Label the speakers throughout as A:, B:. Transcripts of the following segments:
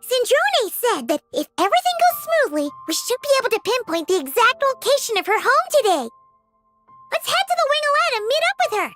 A: Cinderone said that if everything goes smoothly, we should be able to pinpoint the exact location of her home today. Let's head to the Wing-O-Land and meet up with her.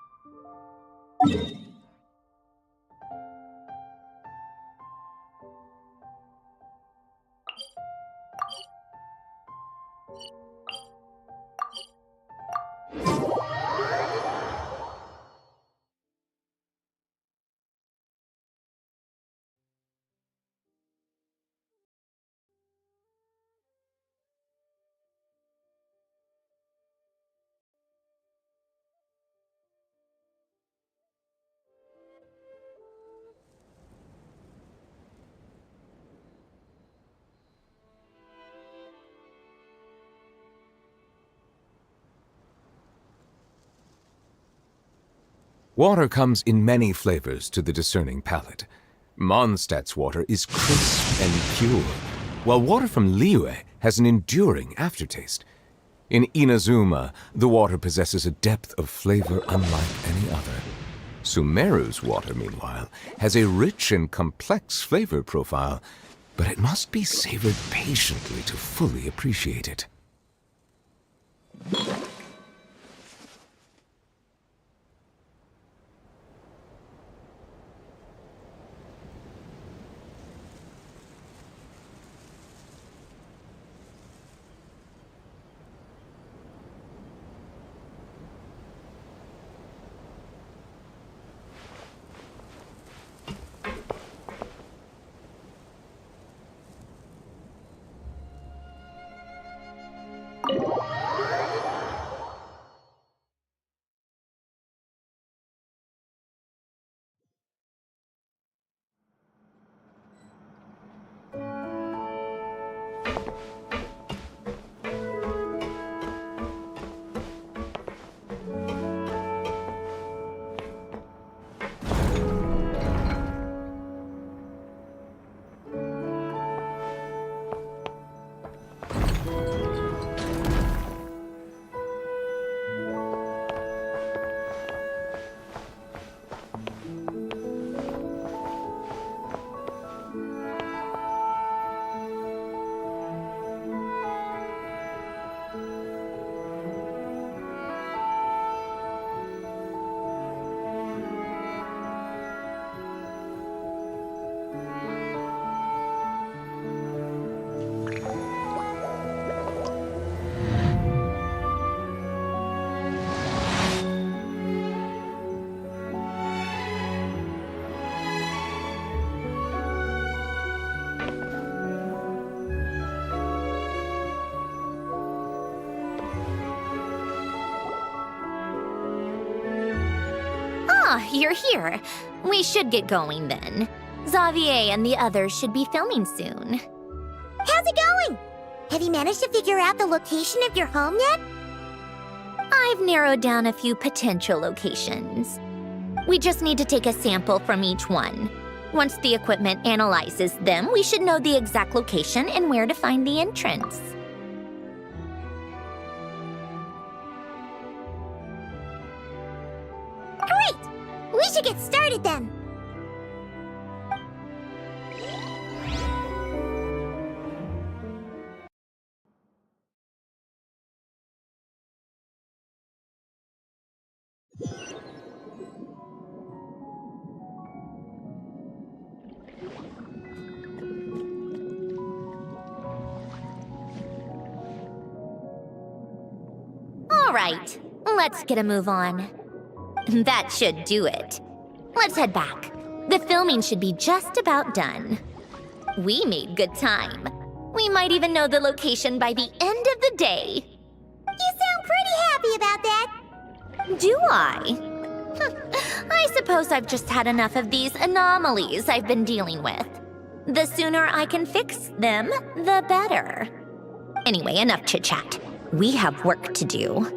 B: Water comes in many flavors to the discerning palate. Mondstadt's water is crisp and pure, while water from Liyue has an enduring aftertaste. In Inazuma, the water possesses a depth of flavor unlike any other. Sumeru's water, meanwhile, has a rich and complex flavor profile, but it must be savored patiently to fully appreciate it.
C: You're here. We should get going then. Xavier and the others should be filming soon.
A: How's it going? Have you managed to figure out the location of your home yet?
C: I've narrowed down a few potential locations. We just need to take a sample from each one. Once the equipment analyzes them, we should know the exact location and where to find the entrance.
A: Great! We should get started then.
C: All right, let's get a move on. That should do it. Let's head back. The filming should be just about done. We made good time. We might even know the location by the end of the day.
A: You sound pretty happy about that.
C: Do I? I suppose I've just had enough of these anomalies I've been dealing with. The sooner I can fix them, the better. Anyway, enough chit-chat. We have work to do.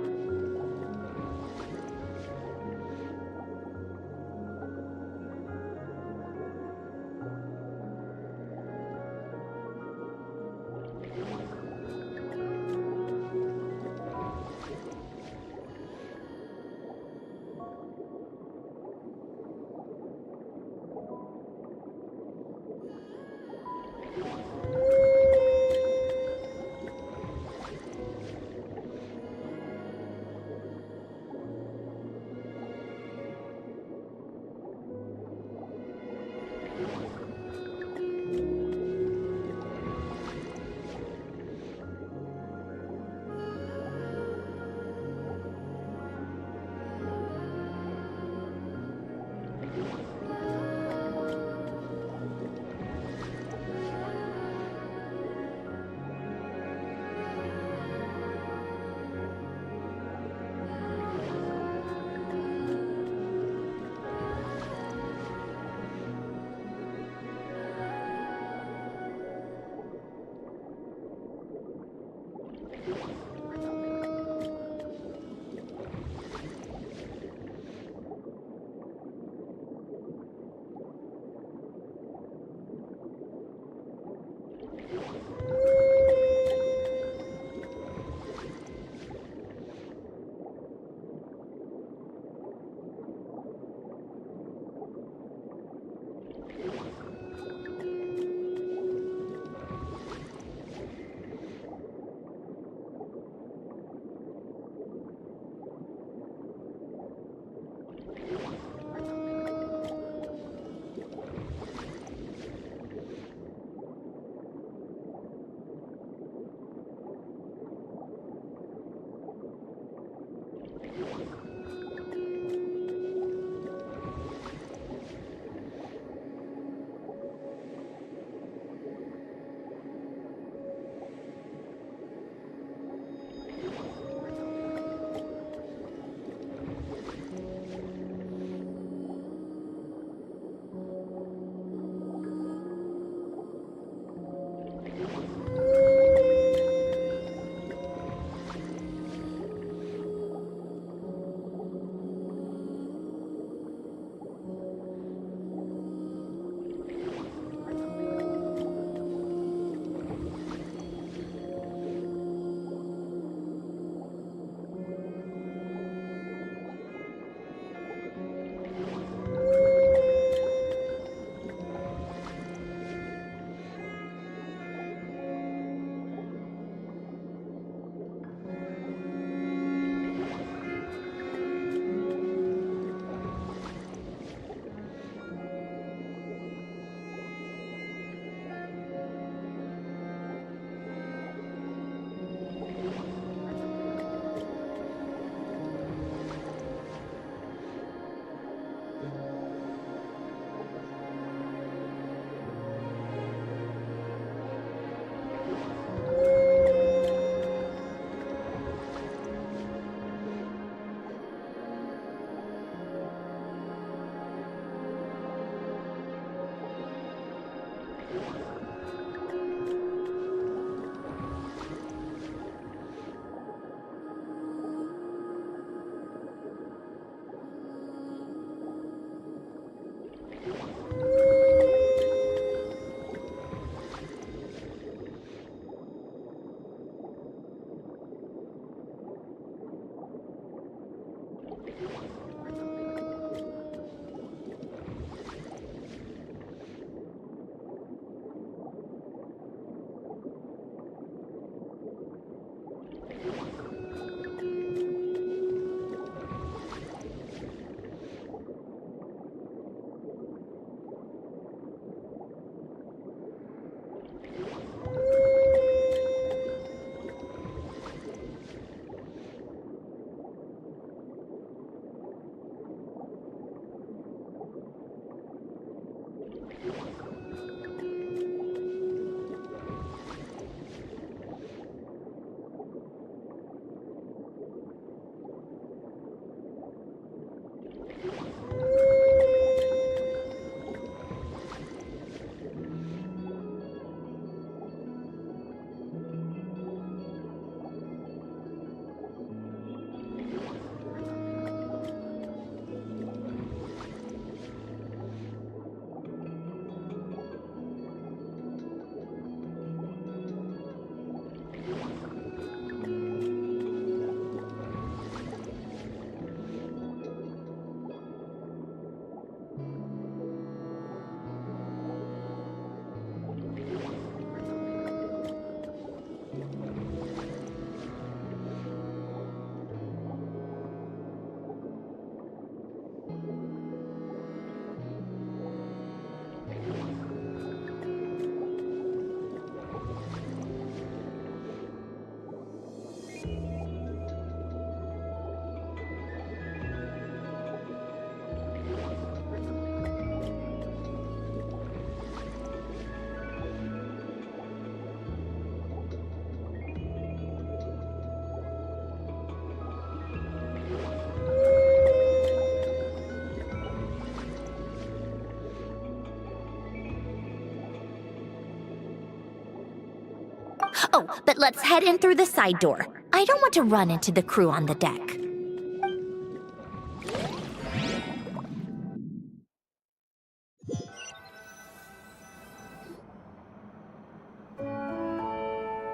C: Oh, but let's head in through the side door. I don't want to run into the crew on the deck.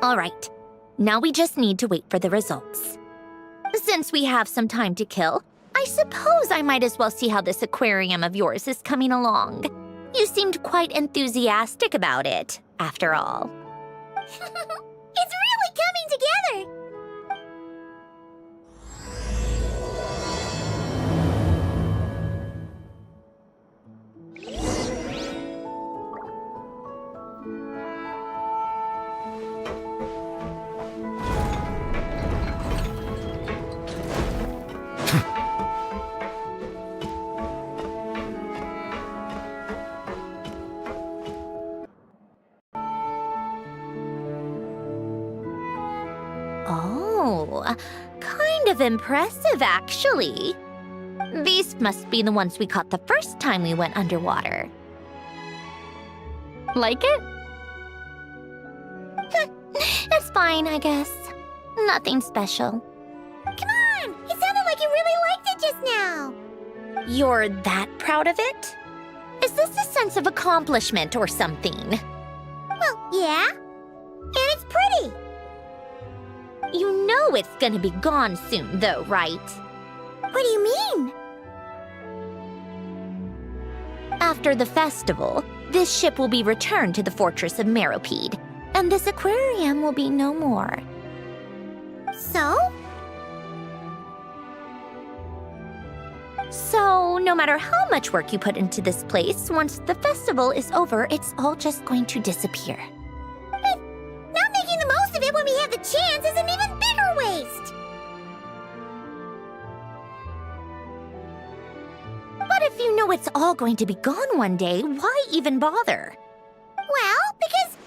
C: All right, now we just need to wait for the results. Since we have some time to kill, I suppose I might as well see how this aquarium of yours is coming along. You seemed quite enthusiastic about it, after all.
A: It's really coming together!
C: Oh, kind of impressive, actually. These must be the ones we caught the first time we went underwater. Like it? It's fine, I guess. Nothing special.
A: Come on! It sounded like you really liked it just now!
C: You're that proud of it? Is this a sense of accomplishment or something?
A: Well, yeah. And it's pretty!
C: You know it's gonna be gone soon, though, right?
A: What do you mean?
C: After the festival, this ship will be returned to the fortress of Meropide, and this aquarium will be no more.
A: So?
C: So, no matter how much work you put into this place, once the festival is over, it's all just going to disappear.
A: But not making the most of it when we have the chance is an even bigger waste!
C: But if you know it's all going to be gone one day, why even bother?
A: Well, because...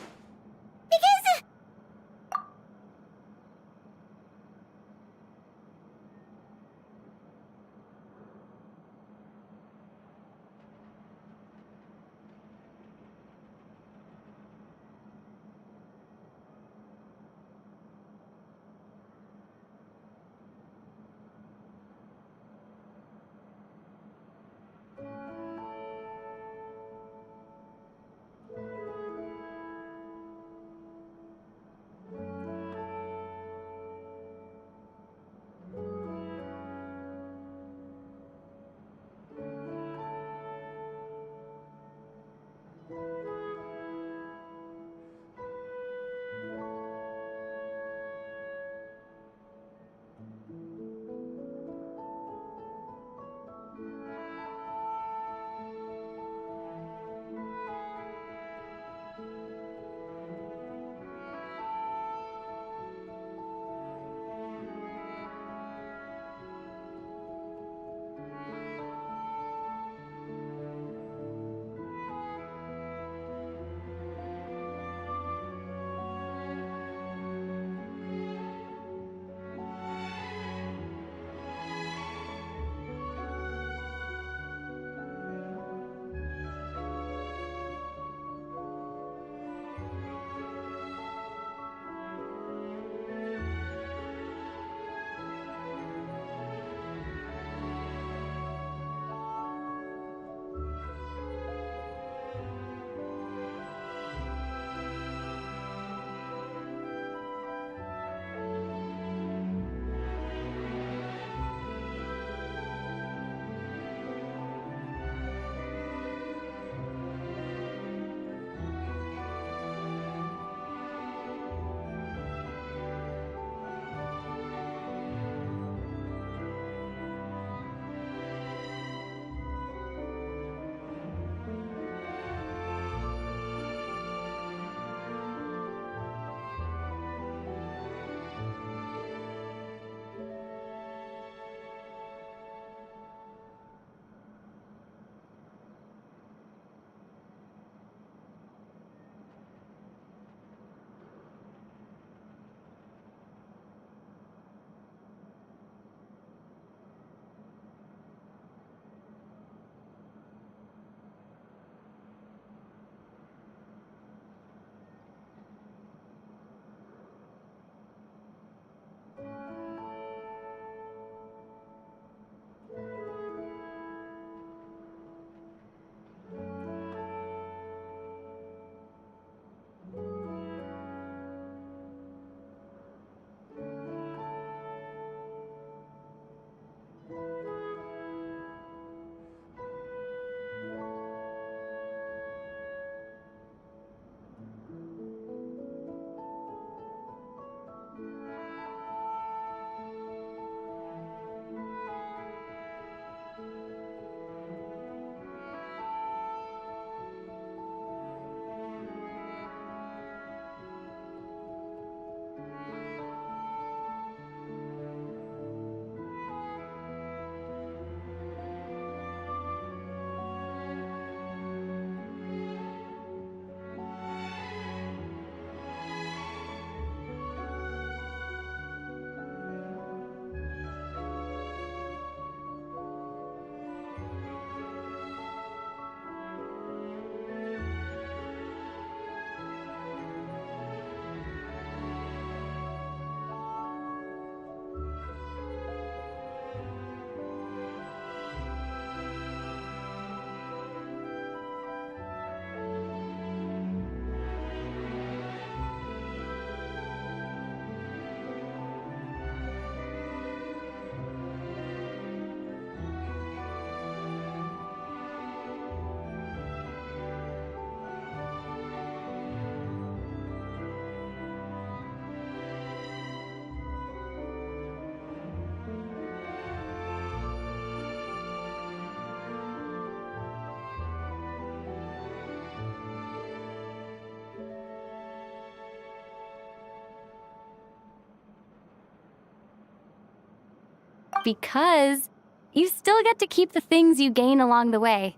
D: Because you still get to keep the things you gain along the way.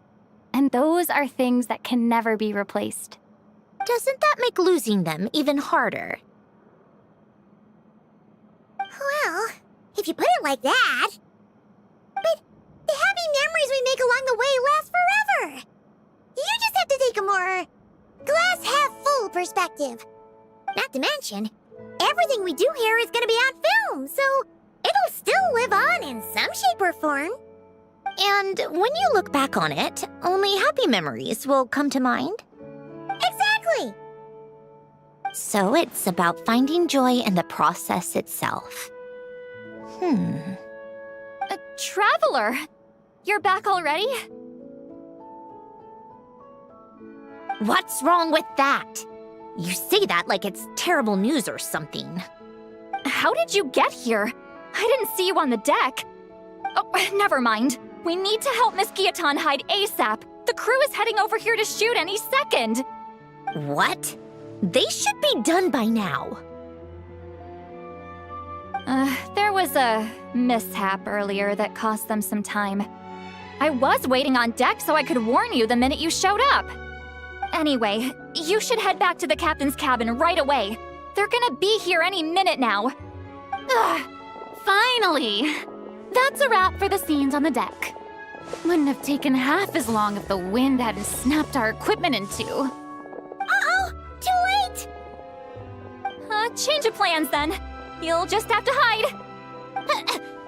D: And those are things that can never be replaced.
C: Doesn't that make losing them even harder?
A: Well, if you put it like that. But the happy memories we make along the way last forever. You just have to take a more glass-half-full perspective. Not to mention, everything we do here is going to be on film, so it'll still live on in some shape or form.
C: And when you look back on it, only happy memories will come to mind?
A: Exactly!
C: So it's about finding joy in the process itself.
D: Traveler! You're back already?
C: What's wrong with that? You say that like it's terrible news or something.
D: How did you get here? I didn't see you on the deck. Oh, never mind. We need to help Miss Guillotin hide ASAP. The crew is heading over here to shoot any second.
C: What? They should be done by now.
D: There was a mishap earlier that cost them some time. I was waiting on deck so I could warn you the minute you showed up. Anyway, you should head back to the captain's cabin right away. They're gonna be here any minute now. Ugh, finally! That's a wrap for the scenes on the deck. Wouldn't have taken half as long if the wind hadn't snapped our equipment in two.
A: Uh-oh! Too late!
D: Change of plans then. You'll just have to hide.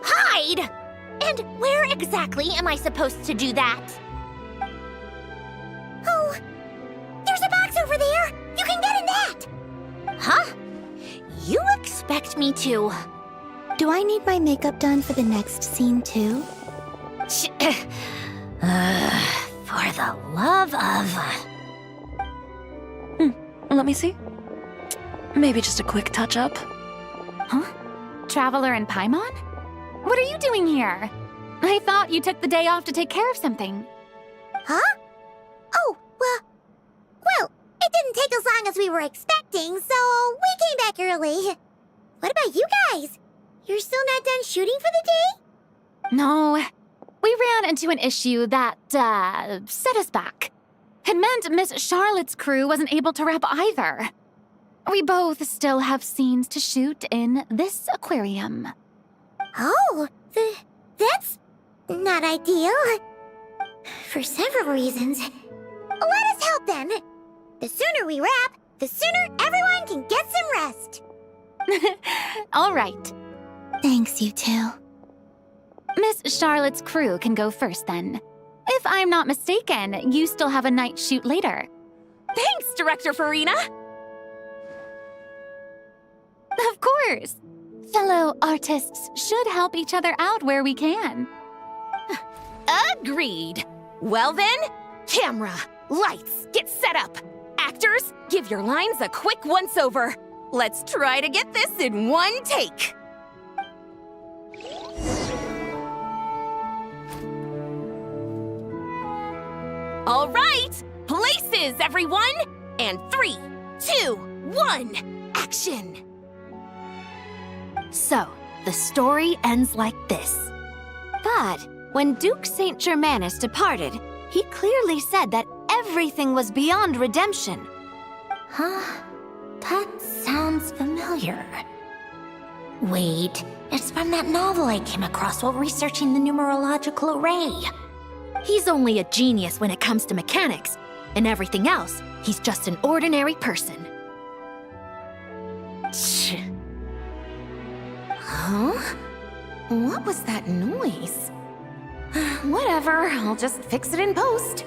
C: Hide? And where exactly am I supposed to do that?
A: Oh, there's a box over there! You can get in that!
C: Huh? You expect me to...
E: Do I need my makeup done for the next scene too?
C: For the love of...
F: Let me see. Maybe just a quick touch-up.
D: Huh? Traveler and Paimon? What are you doing here? I thought you took the day off to take care of something.
A: Huh? Oh, well, it didn't take as long as we were expecting, so we came back early. What about you guys? You're still not done shooting for the day?
D: No. We ran into an issue that, set us back. It meant Miss Charlotte's crew wasn't able to wrap either. We both still have scenes to shoot in this aquarium.
A: Oh, that's not ideal. For several reasons. Let us help then. The sooner we wrap, the sooner everyone can get some rest.
D: All right.
E: Thanks, you two.
D: Miss Charlotte's crew can go first then. If I'm not mistaken, you still have a night shoot later.
F: Thanks, Director Farina!
D: Of course. Fellow artists should help each other out where we can.
F: Agreed. Well then, camera, lights, get set up. Actors, give your lines a quick once-over. Let's try to get this in one take. All right, places, everyone! And 3, 2, 1, action!
G: So, the story ends like this. But when Duke Saint Germanus departed, he clearly said that everything was beyond redemption.
C: Huh? That sounds familiar. Wait, it's from that novel I came across while researching the numerological array.
G: He's only a genius when it comes to mechanics, and everything else, he's just an ordinary person.
C: Shh. Huh? What was that noise? Whatever, I'll just fix it in post.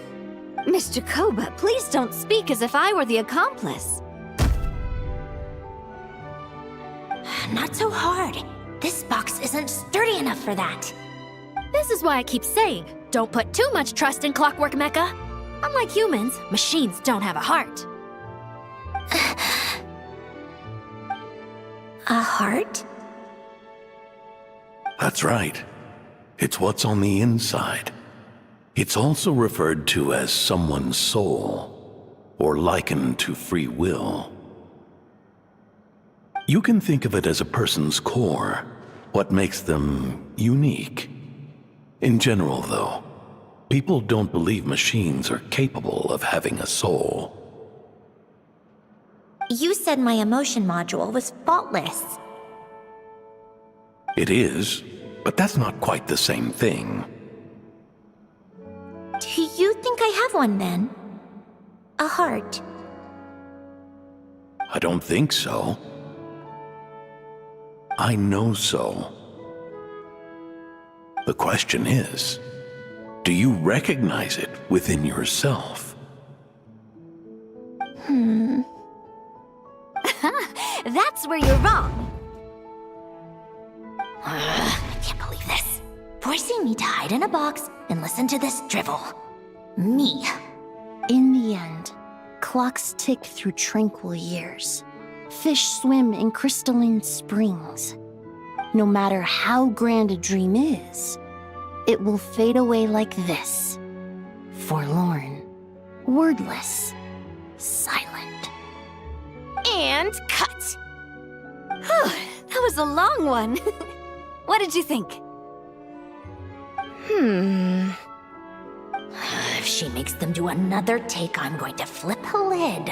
G: Miss Jacoba, please don't speak as if I were the accomplice.
C: Not so hard. This box isn't sturdy enough for that.
G: This is why I keep saying, don't put too much trust in Clockwork Mecha. Unlike humans, machines don't have a heart.
C: A heart?
H: That's right. It's what's on the inside. It's also referred to as someone's soul, or likened to free will. You can think of it as a person's core, what makes them unique. In general, though, people don't believe machines are capable of having a soul.
C: You said my emotion module was faultless.
H: It is, but that's not quite the same thing.
C: Do you think I have one then? A heart?
H: I don't think so. I know so. The question is, do you recognize it within yourself?
G: That's where you're wrong. I can't believe this.
C: Forcing me to hide in a box and listen to this drivel. Me.
I: In the end, clocks tick through tranquil years. Fish swim in crystalline springs. No matter how grand a dream is, it will fade away like this. Forlorn, wordless, silent.
F: And cut!
G: That was a long one. What did you think?
C: If she makes them do another take, I'm going to flip a lid.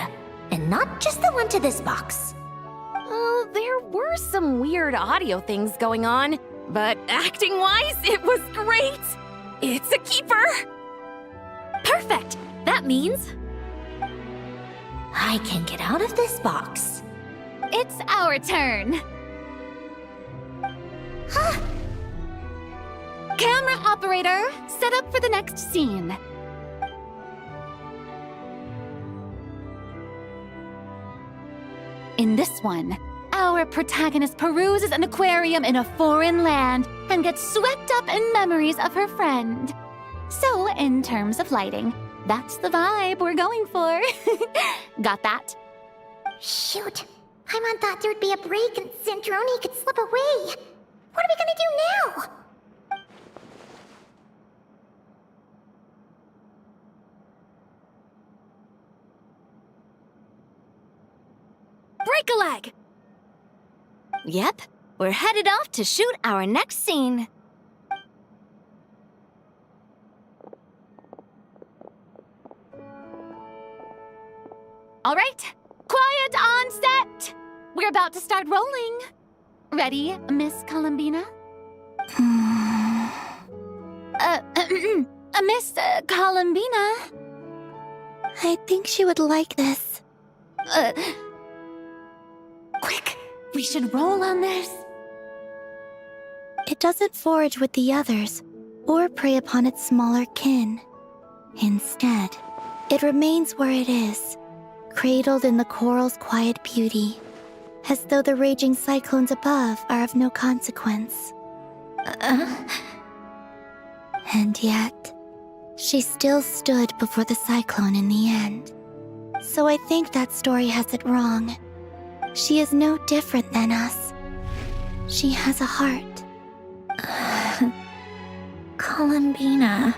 C: And not just the one to this box.
F: Oh, there were some weird audio things going on, but acting-wise, it was great! It's a keeper!
C: Perfect! That means I can get out of this box.
D: It's our turn. Camera operator, set up for the next scene. In this one, our protagonist peruses an aquarium in a foreign land and gets swept up in memories of her friend. So, in terms of lighting, that's the vibe we're going for. Got that?
A: Shoot. Paimon thought there'd be a break and Centroni could slip away. What are we gonna do now?
F: Break a leg!
G: Yep, we're headed off to shoot our next scene.
D: All right, quiet on set. We're about to start rolling. Ready, Miss Columbina? Miss Columbina?
E: I think she would like this.
D: Quick, we should roll on this.
E: It doesn't forage with the others, or prey upon its smaller kin. Instead, it remains where it is, cradled in the coral's quiet beauty, as though the raging cyclones above are of no consequence. And yet, she still stood before the cyclone in the end. So I think that story has it wrong. She is no different than us. She has a heart.
C: Columbina.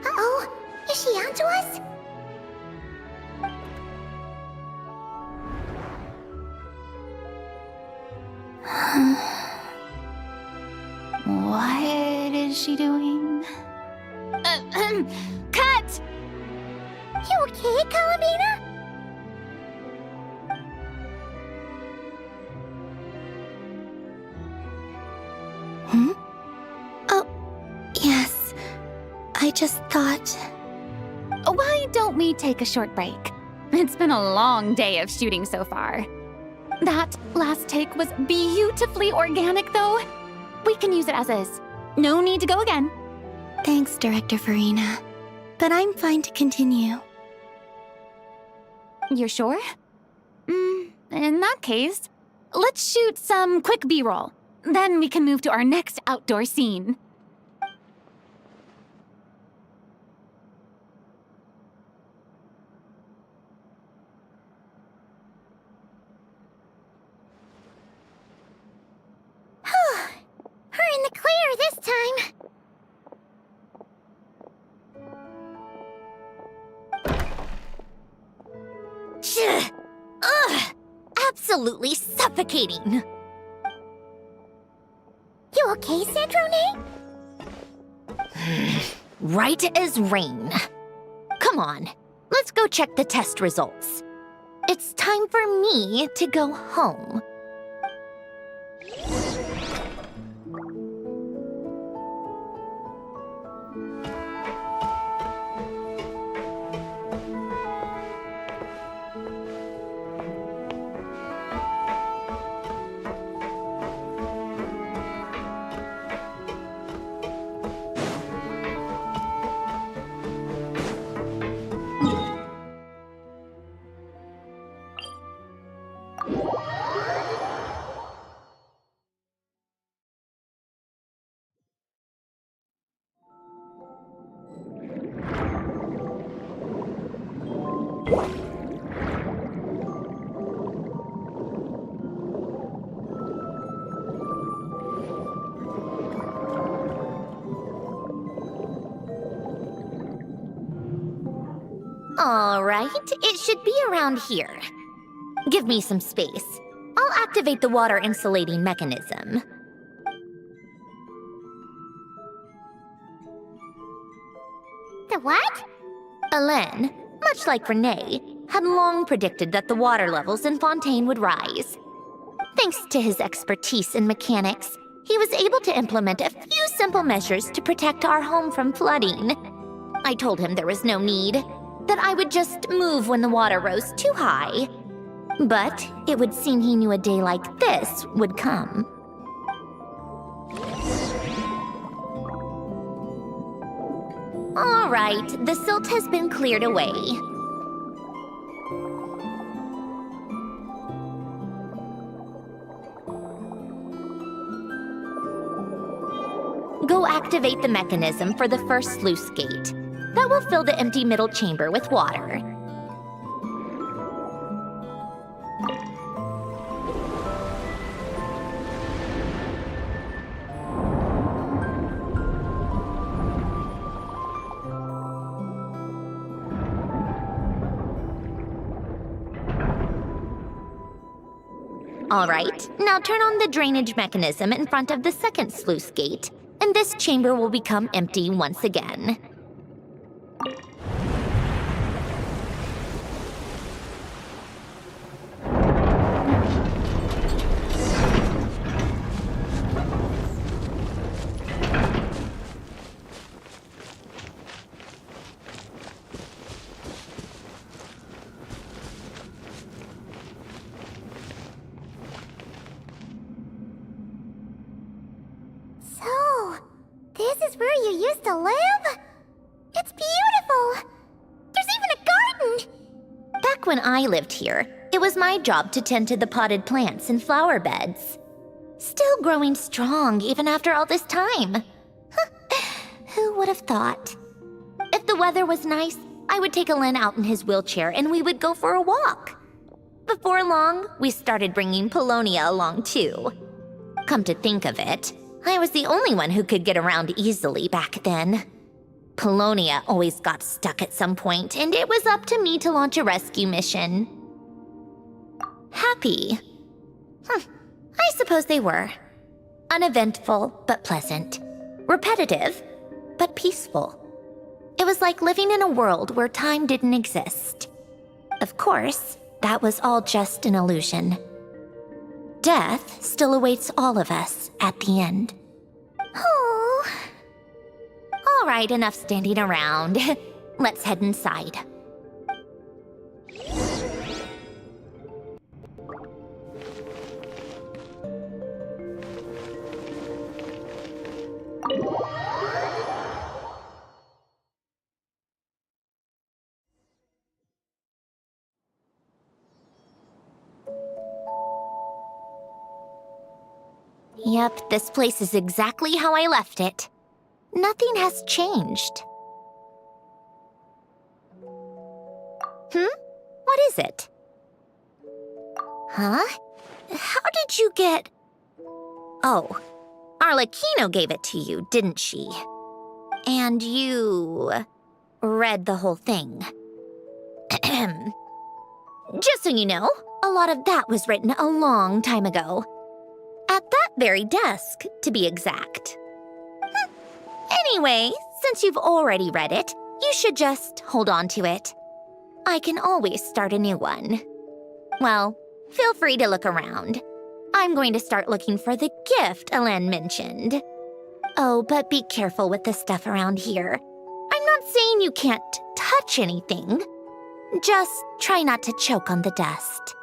A: Uh-oh. Is she onto us?
D: What is she doing? Cut!
A: You okay, Columbina?
E: Oh, yes. I just thought...
D: Why don't we take a short break? It's been a long day of shooting so far. That last take was beautifully organic, though. We can use it as is. No need to go again.
E: Thanks, Director Farina. But I'm fine to continue.
D: You're sure? In that case, let's shoot some quick B-roll. Then we can move to our next outdoor scene.
A: We're in the clear this time.
C: absolutely suffocating.
A: You okay, Sandrone?
C: Right as rain. Come on, let's go check the test results. It's time for me to go home. All right, it should be around here. Give me some space. I'll activate the water insulating mechanism.
A: The what?
C: Alain, much like Renee, had long predicted that the water levels in Fontaine would rise. Thanks to his expertise in mechanics, he was able to implement a few simple measures to protect our home from flooding. I told him there was no need, that I would just move when the water rose too high. But it would seem he knew a day like this would come. All right, the silt has been cleared away. Go activate the mechanism for the first sluice gate. That will fill the empty middle chamber with water. All right, now turn on the drainage mechanism in front of the second sluice gate, and this chamber will become empty once again.
A: So, this is where you used to live? It's beautiful! There's even a garden!
C: Back when I lived here, it was my job to tend to the potted plants and flower beds. Still growing strong even after all this time. Who would have thought? If the weather was nice, I would take Alain out in his wheelchair and we would go for a walk. Before long, we started bringing Polonia along too. Come to think of it, I was the only one who could get around easily back then. Polonia always got stuck at some point, and it was up to me to launch a rescue mission. Happy? I suppose they were. Uneventful, but pleasant. Repetitive, but peaceful. It was like living in a world where time didn't exist. Of course, that was all just an illusion. Death still awaits all of us at the end.
A: Oh.
C: All right, enough standing around. Let's head inside. Yep, this place is exactly how I left it. Nothing has changed. What is it? Huh? How did you get... Oh, Arlecchino gave it to you, didn't she? And you... read the whole thing. Just so you know, a lot of that was written a long time ago. At that very desk, to be exact. Anyway, since you've already read it, you should just hold on to it. I can always start a new one. Well, feel free to look around. I'm going to start looking for the gift Elen mentioned. Oh, but be careful with the stuff around here. I'm not saying you can't touch anything. Just try not to choke on the dust.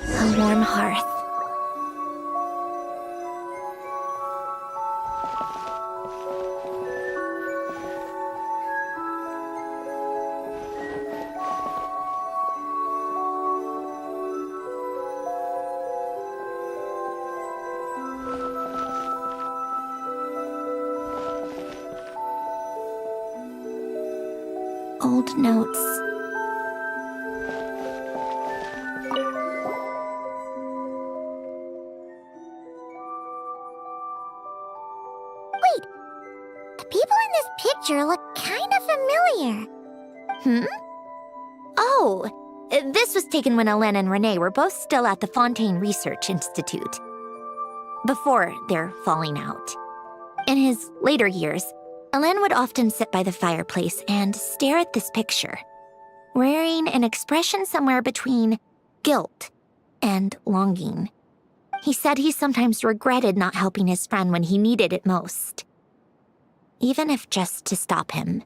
C: A warm hearth. Old notes.
A: Wait, the people in this picture look kind of familiar.
C: Oh, this was taken when Elen and Renee were both still at the Fontaine Research Institute. Before their falling out. In his later years, Elen would often sit by the fireplace and stare at this picture, wearing an expression somewhere between guilt and longing. He said he sometimes regretted not helping his friend when he needed it most, even if just to stop him.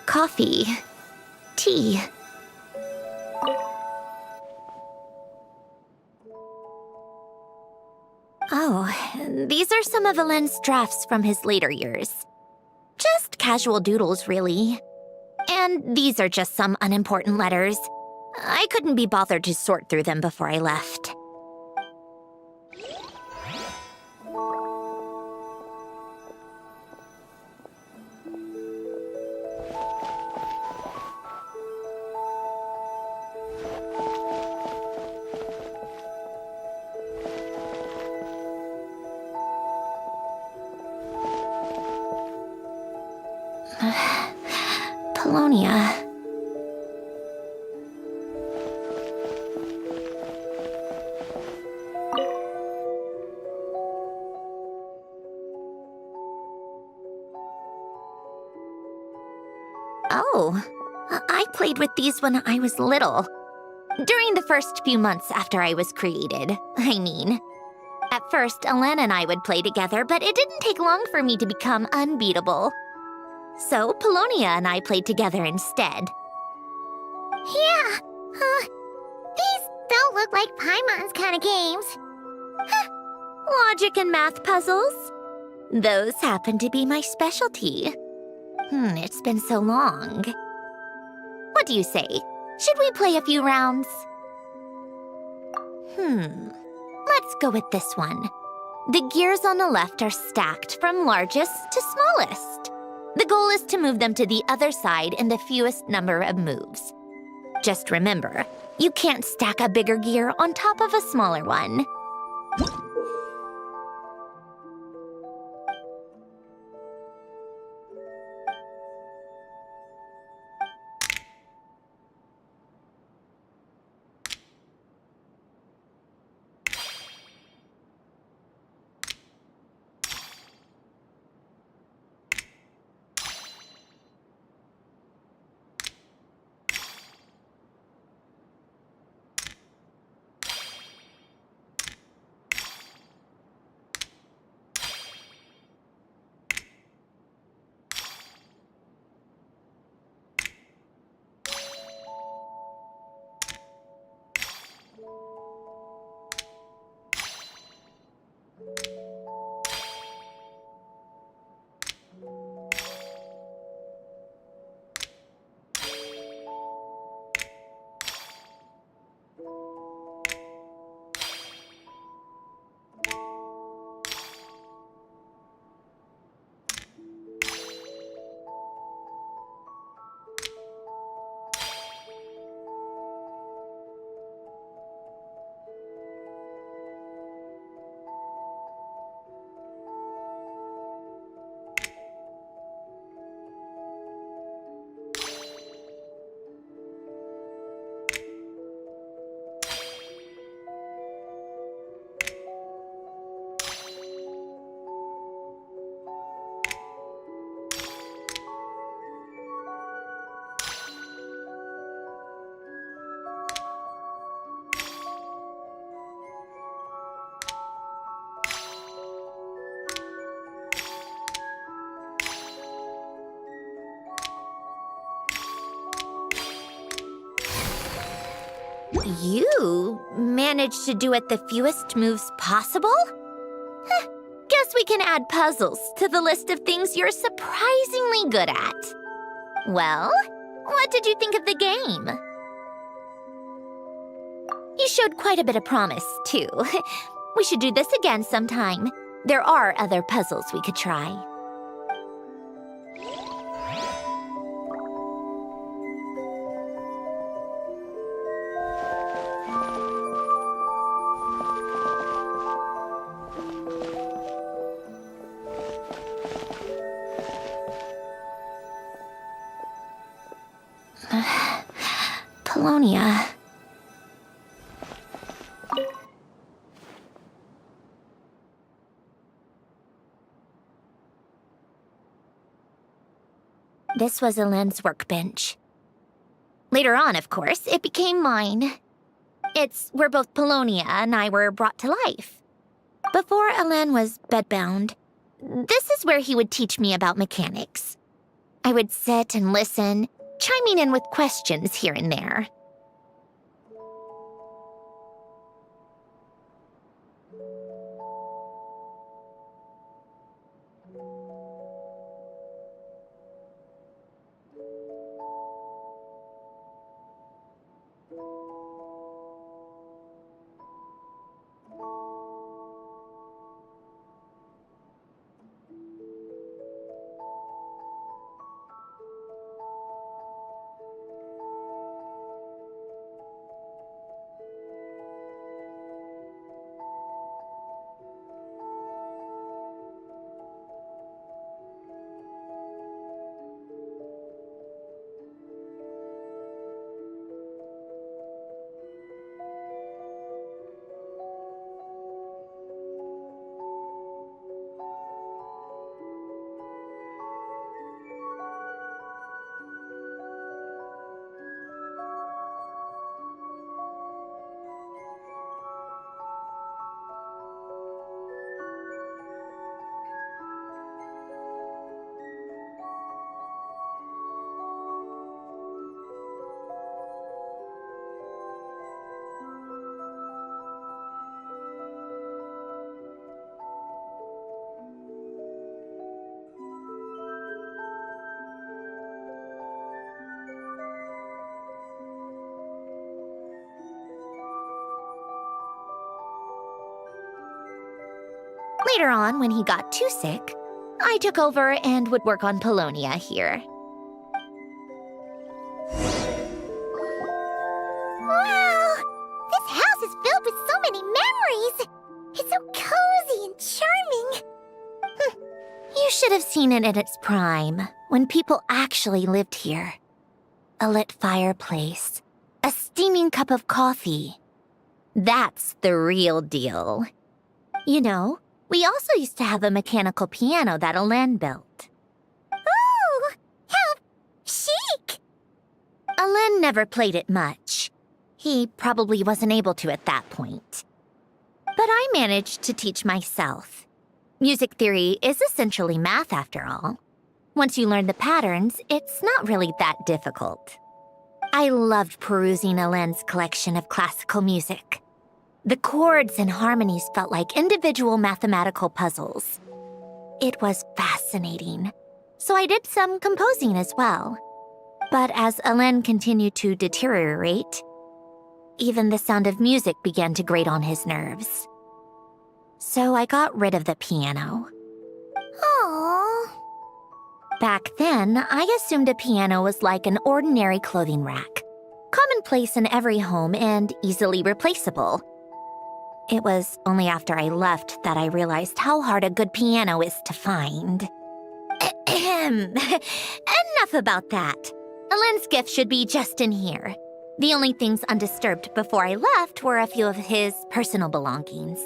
C: Coffee. Tea. Oh, these are some of Elen's drafts from his later years. Just casual doodles, really. And these are just some unimportant letters. I couldn't be bothered to sort through them before I left. Polonia. Oh, I played with these when I was little. During the first few months after I was created, I mean. At first, Elen and I would play together, but it didn't take long for me to become unbeatable. So, Polonia and I played together instead.
A: Yeah, these don't look like Paimon's kind of games.
C: Logic and math puzzles? Those happen to be my specialty. It's been so long. What do you say? Should we play a few rounds? Let's go with this one. The gears on the left are stacked from largest to smallest. The goal is to move them to the other side in the fewest number of moves. Just remember, you can't stack a bigger gear on top of a smaller one. You managed to do it the fewest moves possible? Heh, guess we can add puzzles to the list of things you're surprisingly good at. Well, what did you think of the game? You showed quite a bit of promise, too. We should do this again sometime. There are other puzzles we could try. Polonia. This was Elend's workbench. Later on, of course, it became mine. It's where both Polonia and I were brought to life. Before Elend was bedbound, this is where he would teach me about mechanics. I would sit and listen, chiming in with questions here and there. Later on, when he got too sick, I took over and would work on Polonia here.
A: Wow! This house is filled with so many memories! It's so cozy and charming!
C: You should have seen it in its prime, when people actually lived here. A lit fireplace, a steaming cup of coffee. That's the real deal. You know, we also used to have a mechanical piano that Elend built.
A: Ooh! How chic!
C: Elend never played it much. He probably wasn't able to at that point. But I managed to teach myself. Music theory is essentially math, after all. Once you learn the patterns, it's not really that difficult. I loved perusing Elend's collection of classical music. The chords and harmonies felt like individual mathematical puzzles. It was fascinating, so I did some composing as well. But as Elend continued to deteriorate, even the sound of music began to grate on his nerves. So I got rid of the piano.
A: Aww.
C: Back then, I assumed a piano was like an ordinary clothing rack, commonplace in every home and easily replaceable. It was only after I left that I realized how hard a good piano is to find. Enough about that. Elend's gift should be just in here. The only things undisturbed before I left were a few of his personal belongings.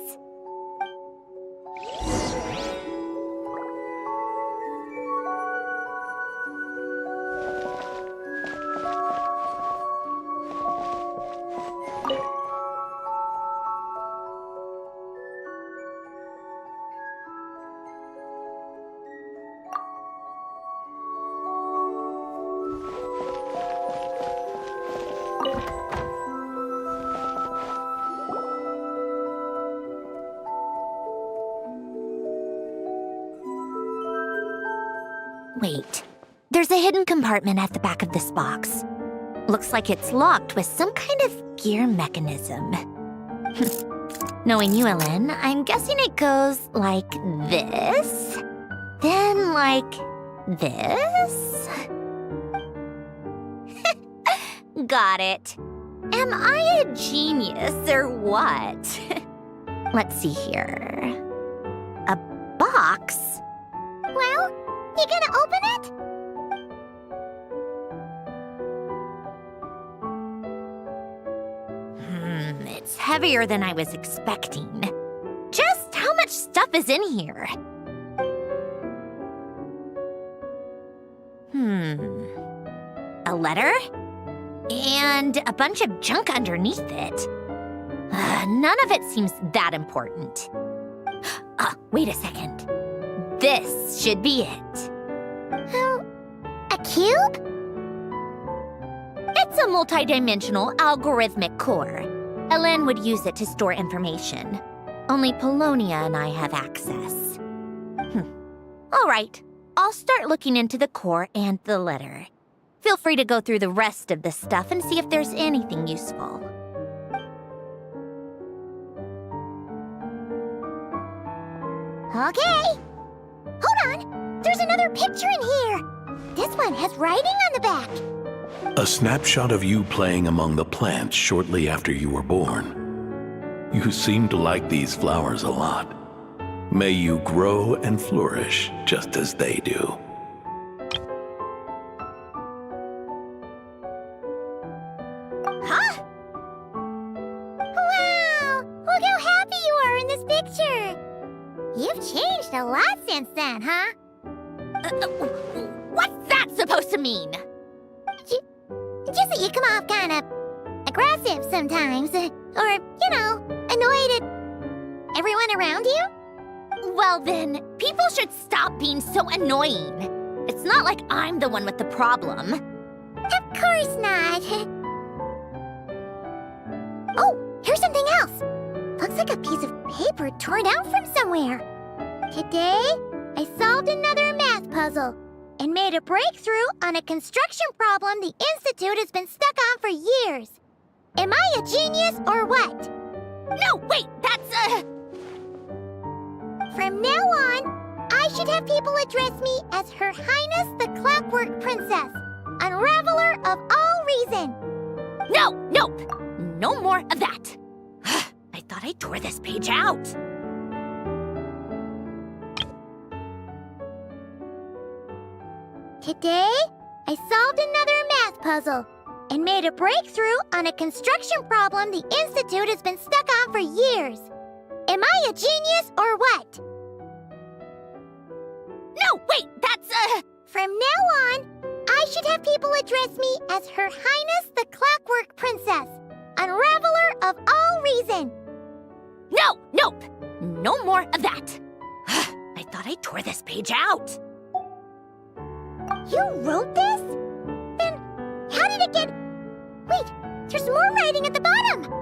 C: Wait, there's a hidden compartment at the back of this box. Looks like it's locked with some kind of gear mechanism. Knowing you, Ellen, I'm guessing it goes like this, then like this. Got it. Am I a genius or what? Let's see here. A box?
A: Well, you gonna open it?
C: It's heavier than I was expecting. Just how much stuff is in here? A letter? And a bunch of junk underneath it. None of it seems that important. Wait a second. This should be it.
A: A cube?
C: It's a multidimensional algorithmic core. Ellen would use it to store information. Only Polonia and I have access. All right, I'll start looking into the core and the letter. Feel free to go through the rest of the stuff and see if there's anything useful.
A: Okay. Hold on. There's another picture in here. This one has writing on the back.
H: A snapshot of you playing among the plants shortly after you were born. You seem to like these flowers a lot. May you grow and flourish just as they do.
A: Huh? Wow! Look how happy you are in this picture. You've changed a lot since then, huh?
C: What's that supposed to mean?
A: Just that you come off kind of aggressive sometimes. Or, you know, annoyed at everyone around you.
C: Well then, people should stop being so annoying. It's not like I'm the one with the problem.
A: Of course not. Oh, here's something else. Looks like a piece of paper torn out from somewhere. Today, I solved another math puzzle and made a breakthrough on a construction problem the Institute has been stuck on for years. Am I a genius or what?
C: No, wait, that's
A: From now on, I should have people address me as Her Highness the Clockwork Princess, Unraveler of all reason.
C: Nope. No more of that. I thought I tore this page out.
A: Today, I solved another math puzzle and made a breakthrough on a construction problem the Institute has been stuck on for years. Am I a genius or what?
C: No, wait, that's
A: From now on, I should have people address me as Her Highness the Clockwork Princess, Unraveler of all reason.
C: Nope. No more of that. I thought I tore this page out.
A: You wrote this? Then how did it get... Wait, there's more writing at the bottom.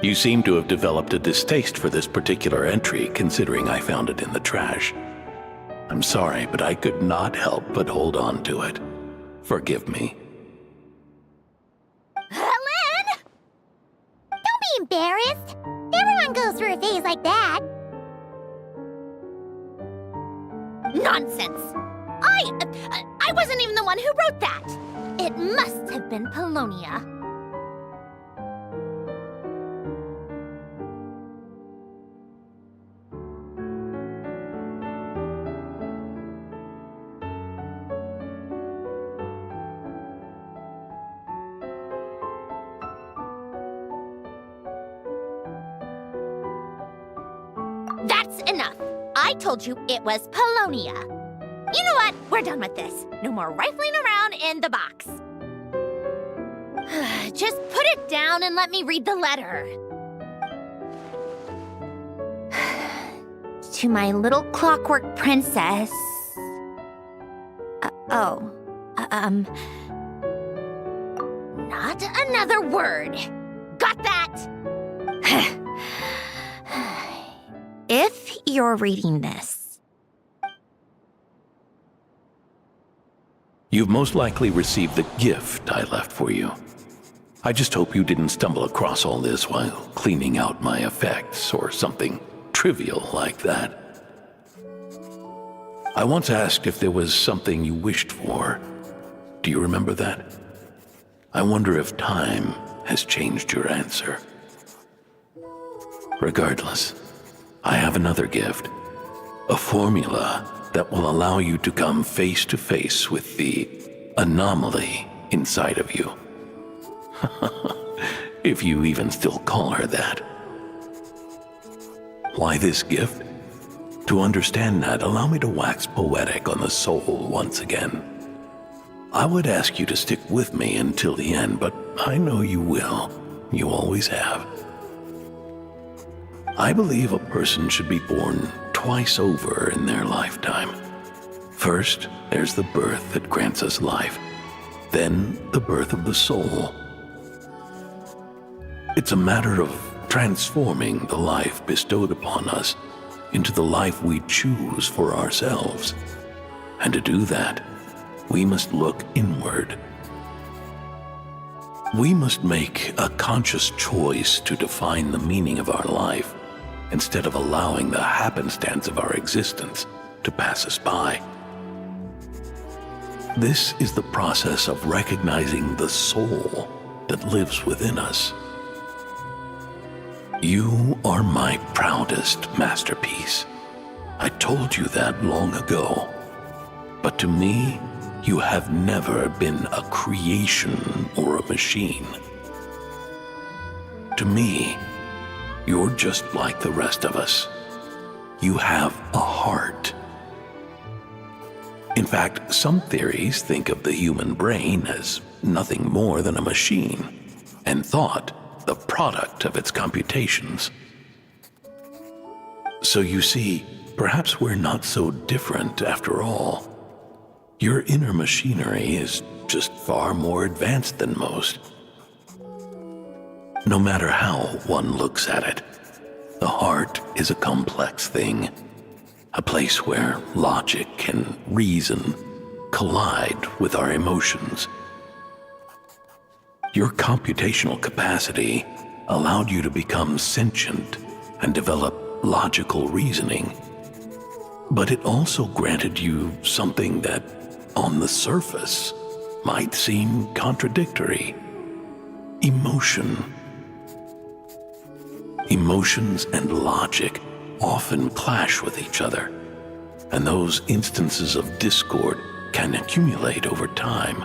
H: You seem to have developed a distaste for this particular entry, considering I found it in the trash. I'm sorry, but I could not help but hold on to it. Forgive me.
A: Ellen! Don't be embarrassed. Everyone goes through a phase like that.
C: Nonsense. I wasn't even the one who wrote that. It must have been Polonia. That's enough. I told you it was Polonia. You know what? We're done with this. No more rifling around in the box. Just put it down and let me read the letter. To my little clockwork princess. Not another word. Got that? If you're reading this,
H: You've most likely received the gift I left for you. I just hope you didn't stumble across all this while cleaning out my effects or something trivial like that. I once asked if there was something you wished for. Do you remember that? I wonder if time has changed your answer. Regardless, I have another gift. A formula that will allow you to come face to face with the anomaly inside of you. If you even still call her that. Why this gift? To understand that, allow me to wax poetic on the soul once again. I would ask you to stick with me until the end, but I know you will. You always have. I believe a person should be born twice over in their lifetime. First, there's the birth that grants us life. Then, the birth of the soul. It's a matter of transforming the life bestowed upon us into the life we choose for ourselves. And to do that, we must look inward. We must make a conscious choice to define the meaning of our life instead of allowing the happenstance of our existence to pass us by. This is the process of recognizing the soul that lives within us. You are my proudest masterpiece. I told you that long ago. But to me, you have never been a creation or a machine. To me, you're just like the rest of us. You have a heart. In fact, some theories think of the human brain as nothing more than a machine, and thought the product of its computations. So you see, perhaps we're not so different after all. Your inner machinery is just far more advanced than most. No matter how one looks at it, the heart is a complex thing, a place where logic and reason collide with our emotions. Your computational capacity allowed you to become sentient and develop logical reasoning. But it also granted you something that, on the surface, might seem contradictory: emotion. Emotions and logic often clash with each other, and those instances of discord can accumulate over time.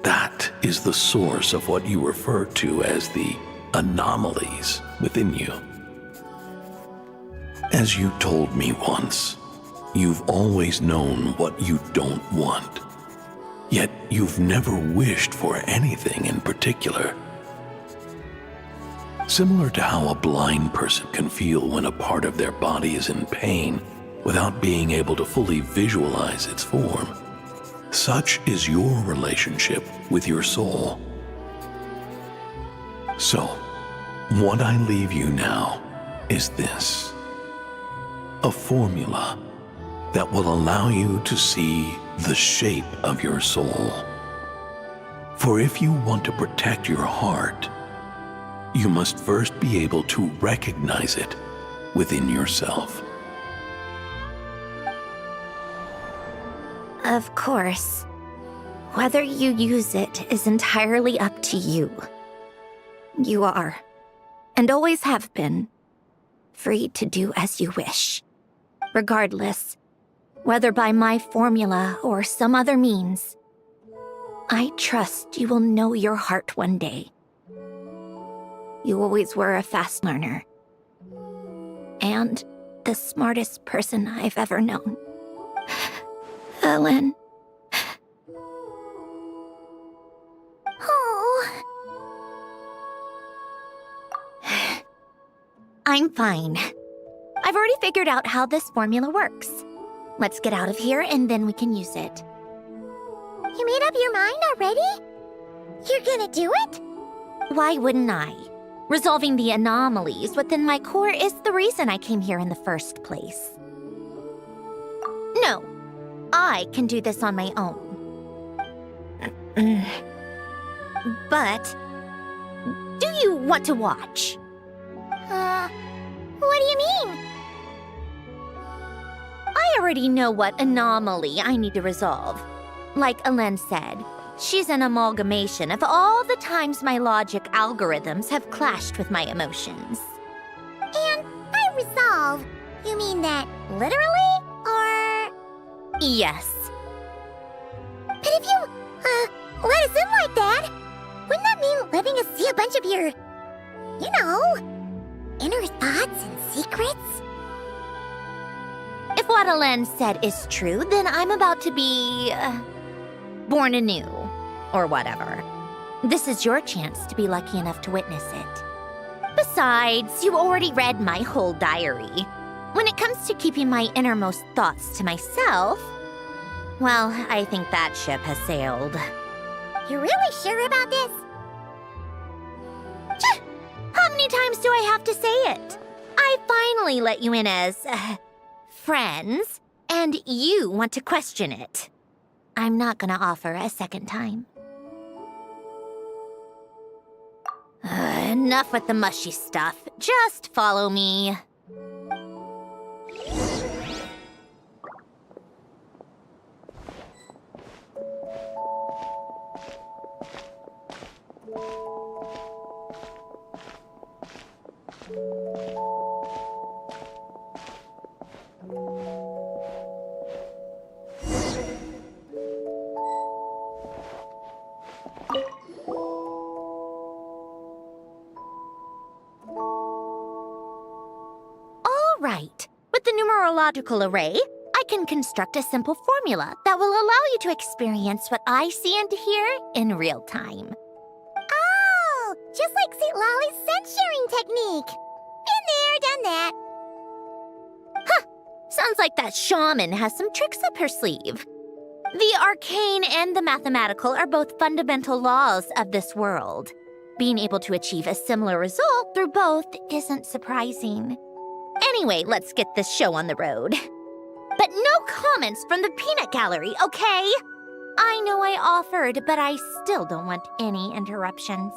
H: That is the source of what you refer to as the anomalies within you. As you told me once, you've always known what you don't want, yet you've never wished for anything in particular. Similar to how a blind person can feel when a part of their body is in pain without being able to fully visualize its form, such is your relationship with your soul. So, what I leave you now is this: a formula that will allow you to see the shape of your soul. For if you want to protect your heart, you must first be able to recognize it within yourself.
C: Of course. Whether you use it is entirely up to you. You are, and always have been, free to do as you wish. Regardless, whether by my formula or some other means, I trust you will know your heart one day. You always were a fast learner, and the smartest person I've ever known. Ellen.
A: Oh.
C: I'm fine. I've already figured out how this formula works. Let's get out of here and then we can use it.
A: You made up your mind already? You're gonna do it?
C: Why wouldn't I? Resolving the anomalies within my core is the reason I came here in the first place. No, I can do this on my own. But do you want to watch?
A: What do you mean?
C: I already know what anomaly I need to resolve. Like Alen said, she's an amalgamation of all the times my logic algorithms have clashed with my emotions.
A: And by resolve, you mean that literally, or...?
C: Yes.
A: But if you, let us in like that, wouldn't that mean letting us see a bunch of your, you know, inner thoughts and secrets?
C: If what Alen said is true, then I'm about to be... born anew, or whatever. This is your chance to be lucky enough to witness it. Besides, you already read my whole diary. When it comes to keeping my innermost thoughts to myself, well, I think that ship has sailed.
A: You're really sure about this?
C: How many times do I have to say it? I finally let you in as... friends, and you want to question it. I'm not gonna offer a second time. Enough with the mushy stuff. Just follow me. Right. With the numerological array, I can construct a simple formula that will allow you to experience what I see and hear in real time.
A: Oh, just like St. Lolly's scent-sharing technique. Been there, done that.
C: Sounds like that shaman has some tricks up her sleeve. The arcane and the mathematical are both fundamental laws of this world. Being able to achieve a similar result through both isn't surprising. Anyway, let's get this show on the road. But no comments from the peanut gallery, okay? I know I offered, but I still don't want any interruptions.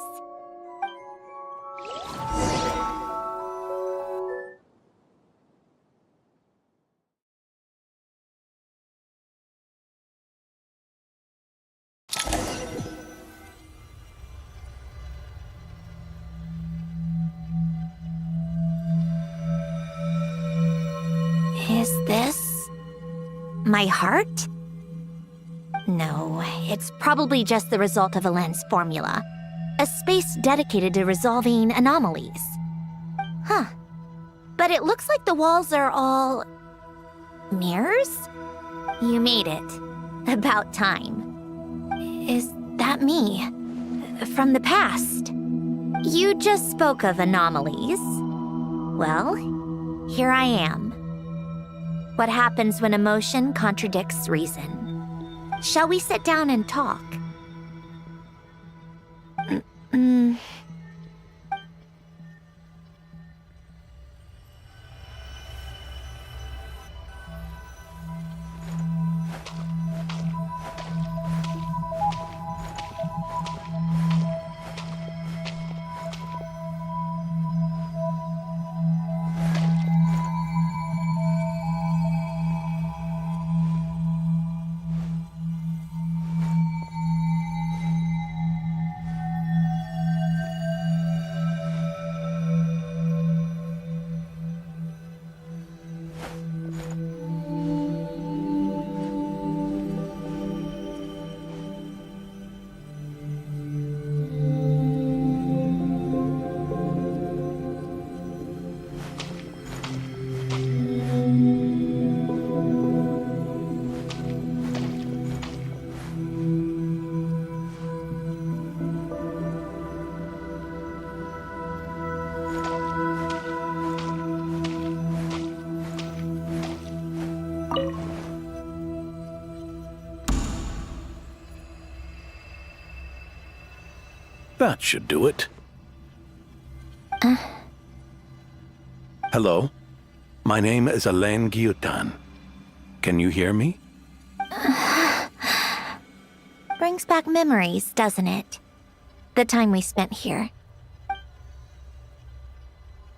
C: Is this my heart? No, it's probably just the result of Alen's formula. A space dedicated to resolving anomalies. Huh. But it looks like the walls are all... mirrors? You made it. About time. Is that me? From the past? You just spoke of anomalies. Well, here I am. What happens when emotion contradicts reason? Shall we sit down and talk?
H: That should do it. Hello? My name is Alen Guillotin. Can you hear me?
C: Brings back memories, doesn't it? The time we spent here.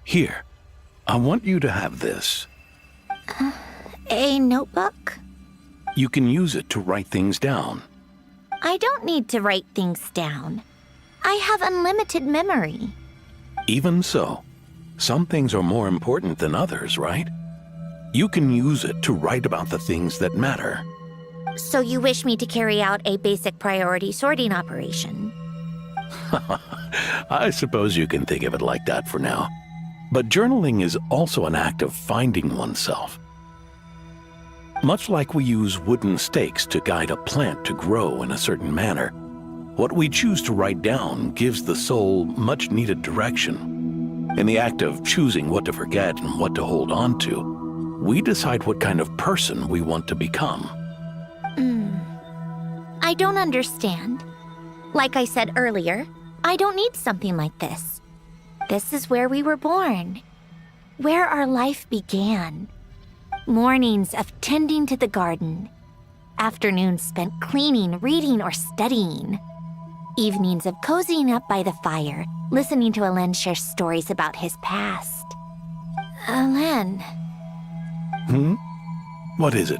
H: Here, I want you to have this.
C: A notebook?
H: You can use it to write things down.
C: I don't need to write things down. I have unlimited memory.
H: Even so, some things are more important than others, right? You can use it to write about the things that matter.
C: So you wish me to carry out a basic priority sorting operation?
H: I suppose you can think of it like that for now. But journaling is also an act of finding oneself. Much like we use wooden stakes to guide a plant to grow in a certain manner, what we choose to write down gives the soul much-needed direction. In the act of choosing what to forget and what to hold on to, we decide what kind of person we want to become.
C: I don't understand. Like I said earlier, I don't need something like this. This is where we were born, where our life began. Mornings of tending to the garden, afternoons spent cleaning, reading, or studying, evenings of cozying up by the fire, listening to Alen share stories about his past. Alen,
H: What is it?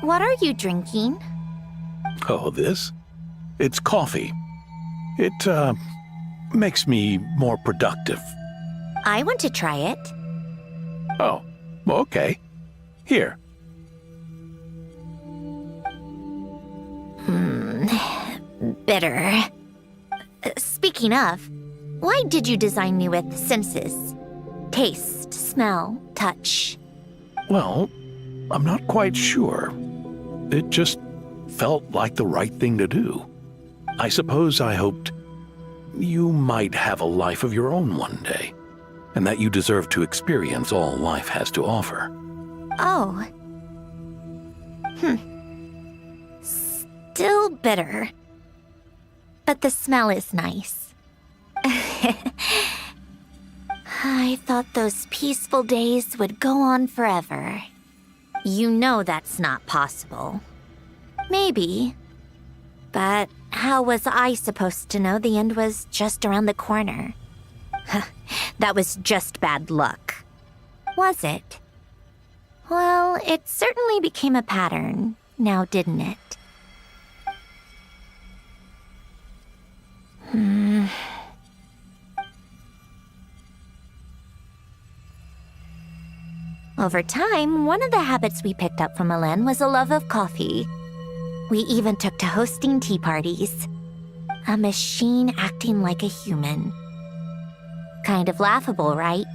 C: what are you drinking?
H: Oh, this? It's coffee. It, makes me more productive.
C: I want to try it.
H: Oh, okay. Here.
C: Bitter. Speaking of, why did you design me with senses? Taste, smell, touch.
H: Well, I'm not quite sure. It just felt like the right thing to do. I suppose I hoped you might have a life of your own one day, and that you deserve to experience all life has to offer.
C: Oh. Still bitter. But the smell is nice. I thought those peaceful days would go on forever. You know that's not possible. Maybe. But how was I supposed to know the end was just around the corner? That was just bad luck. Was it? Well, it certainly became a pattern, now didn't it? Over time, one of the habits we picked up from Alen was a love of coffee. We even took to hosting tea parties. A machine acting like a human. Kind of laughable, right?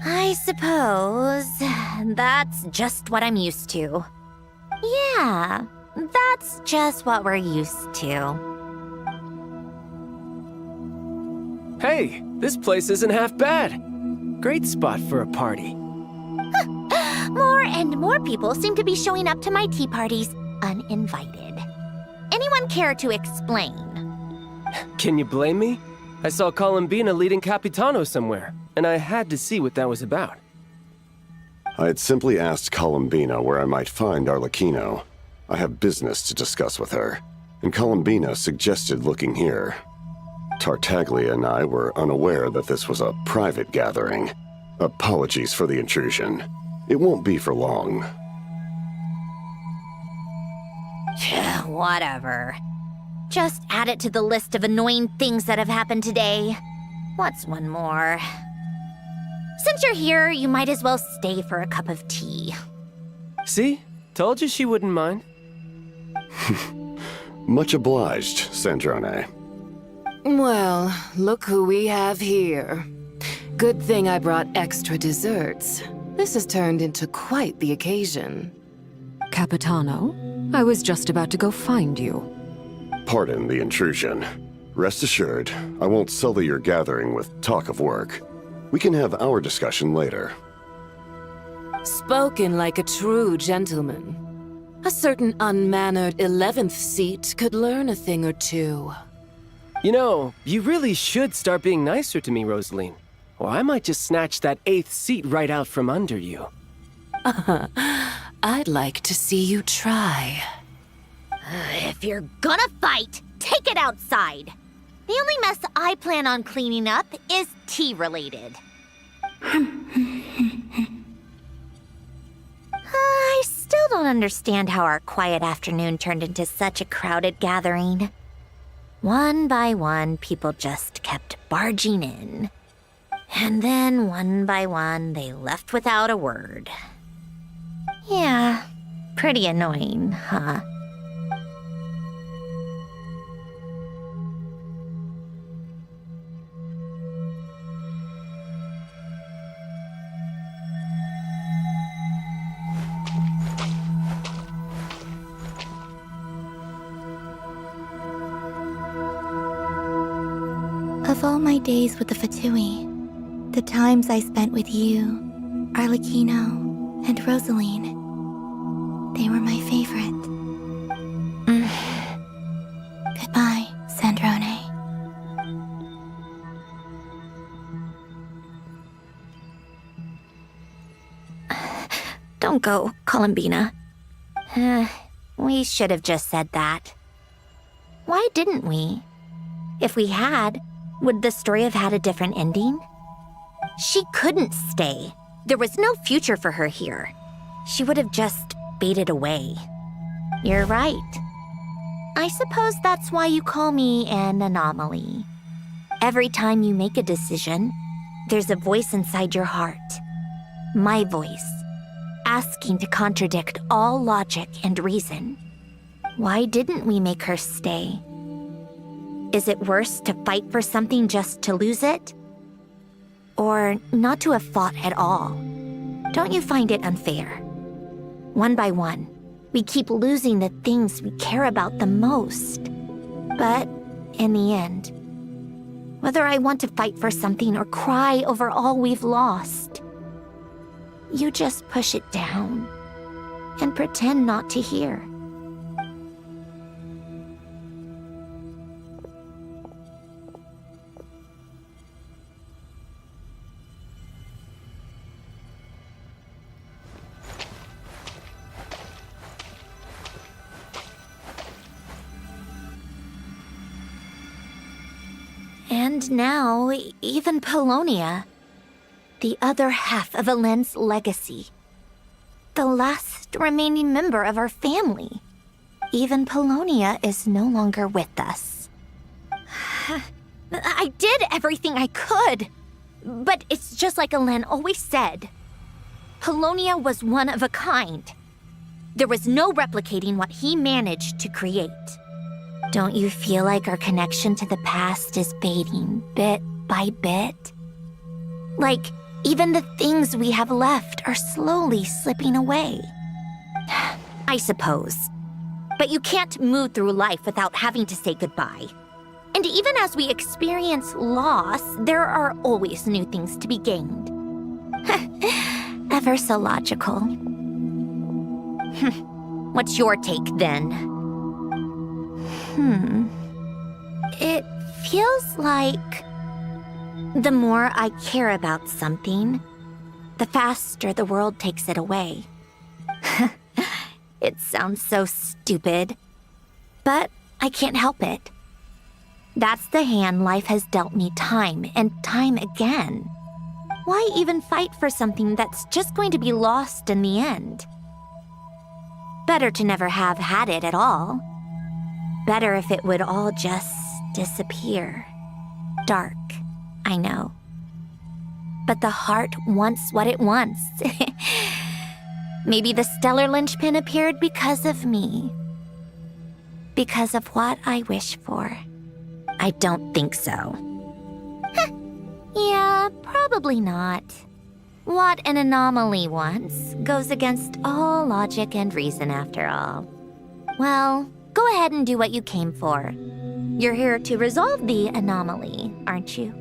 C: I suppose that's just what I'm used to. Yeah, that's just what we're used to.
J: Hey, this place isn't half bad. Great spot for a party.
C: More and more people seem to be showing up to my tea parties uninvited. Anyone care to explain?
J: Can you blame me? I saw Columbina leading Capitano somewhere, and I had to see what that was about.
K: I had simply asked Columbina where I might find Arlecchino. I have business to discuss with her, and Columbina suggested looking here. Tartaglia and I were unaware that this was a private gathering. Apologies for the intrusion. It won't be for long.
C: Whatever. Just add it to the list of annoying things that have happened today. What's one more? Since you're here, you might as well stay for a cup of tea.
J: See? Told you she wouldn't mind.
K: Much obliged, Sandrone.
L: Well, look who we have here. Good thing I brought extra desserts. This has turned into quite the occasion.
M: Capitano, I was just about to go find you.
K: Pardon the intrusion. Rest assured, I won't sully your gathering with talk of work. We can have our discussion later.
L: Spoken like a true gentleman. A certain unmannered 11th seat could learn a thing or two.
J: You know, you really should start being nicer to me, Rosaline. Or I might just snatch that 8th seat right out from under you.
L: I'd like to see you try.
C: If you're gonna fight, take it outside. The only mess I plan on cleaning up is tea-related. I still don't understand how our quiet afternoon turned into such a crowded gathering. One by one, people just kept barging in. And then, one by one, they left without a word. Yeah, pretty annoying, huh?
E: Of all my days with the Fatui, the times I spent with you, Arlecchino, and Rosaline, they were my favorite. Goodbye, Sandrone.
C: Don't go, Columbina. We should have just said that. Why didn't we? If we had, would the story have had a different ending? She couldn't stay. There was no future for her here. She would have just faded away. You're right. I suppose that's why you call me an anomaly. Every time you make a decision, there's a voice inside your heart. My voice, asking to contradict all logic and reason. Why didn't we make her stay? Is it worse to fight for something just to lose it? Or not to have fought at all? Don't you find it unfair? One by one, we keep losing the things we care about the most. But in the end, whether I want to fight for something or cry over all we've lost, you just push it down and pretend not to hear. And now, even Polonia, the other half of Elend's legacy, the last remaining member of our family. Even Polonia is no longer with us. I did everything I could, but it's just like Elend always said. Polonia was one of a kind. There was no replicating what he managed to create. Don't you feel like our connection to the past is fading bit by bit? Like, even the things we have left are slowly slipping away. I suppose. But you can't move through life without having to say goodbye. And even as we experience loss, there are always new things to be gained. Ever so logical. What's your take then? It feels like the more I care about something, the faster the world takes it away. It sounds so stupid, but I can't help it. That's the hand life has dealt me time and time again. Why even fight for something that's just going to be lost in the end? Better to never have had it at all. Better if it would all just disappear. Dark, I know. But the heart wants what it wants. Maybe the stellar linchpin appeared because of me. Because of what I wish for. I don't think so. Yeah, probably not. What an anomaly wants goes against all logic and reason after all. Well, go ahead and do what you came for. You're here to resolve the anomaly, aren't you?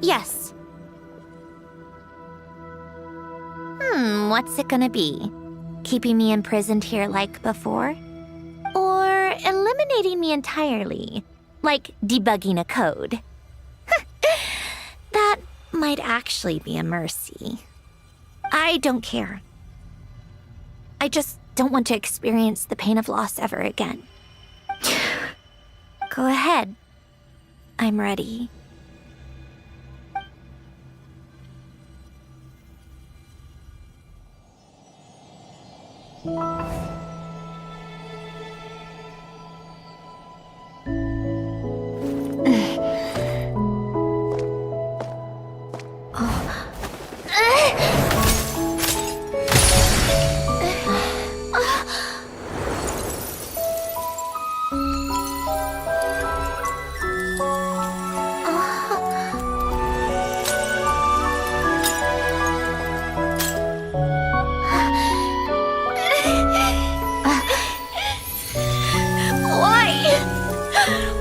C: Yes. What's it gonna be? Keeping me imprisoned here like before? Or eliminating me entirely, like debugging a code? That might actually be a mercy. I don't care. I just don't want to experience the pain of loss ever again. Go ahead. I'm ready.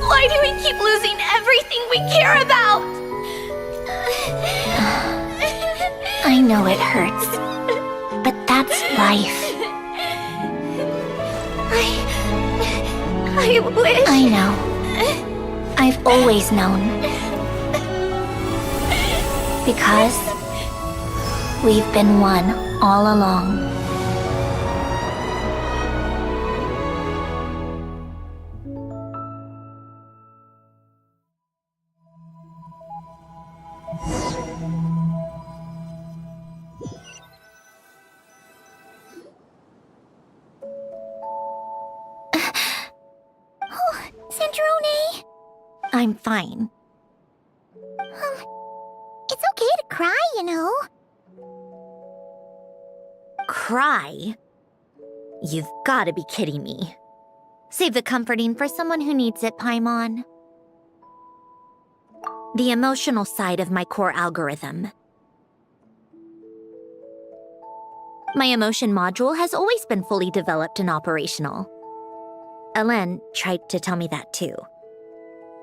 C: Why do we keep losing everything we care about? I know it hurts, but that's life. I wish... I know. I've always known. Because we've been one all along. Sandrone? I'm fine.
A: It's okay to cry, you know.
C: Cry? You've gotta be kidding me. Save the comforting for someone who needs it, Paimon. The emotional side of my core algorithm. My emotion module has always been fully developed and operational. Elen tried to tell me that too.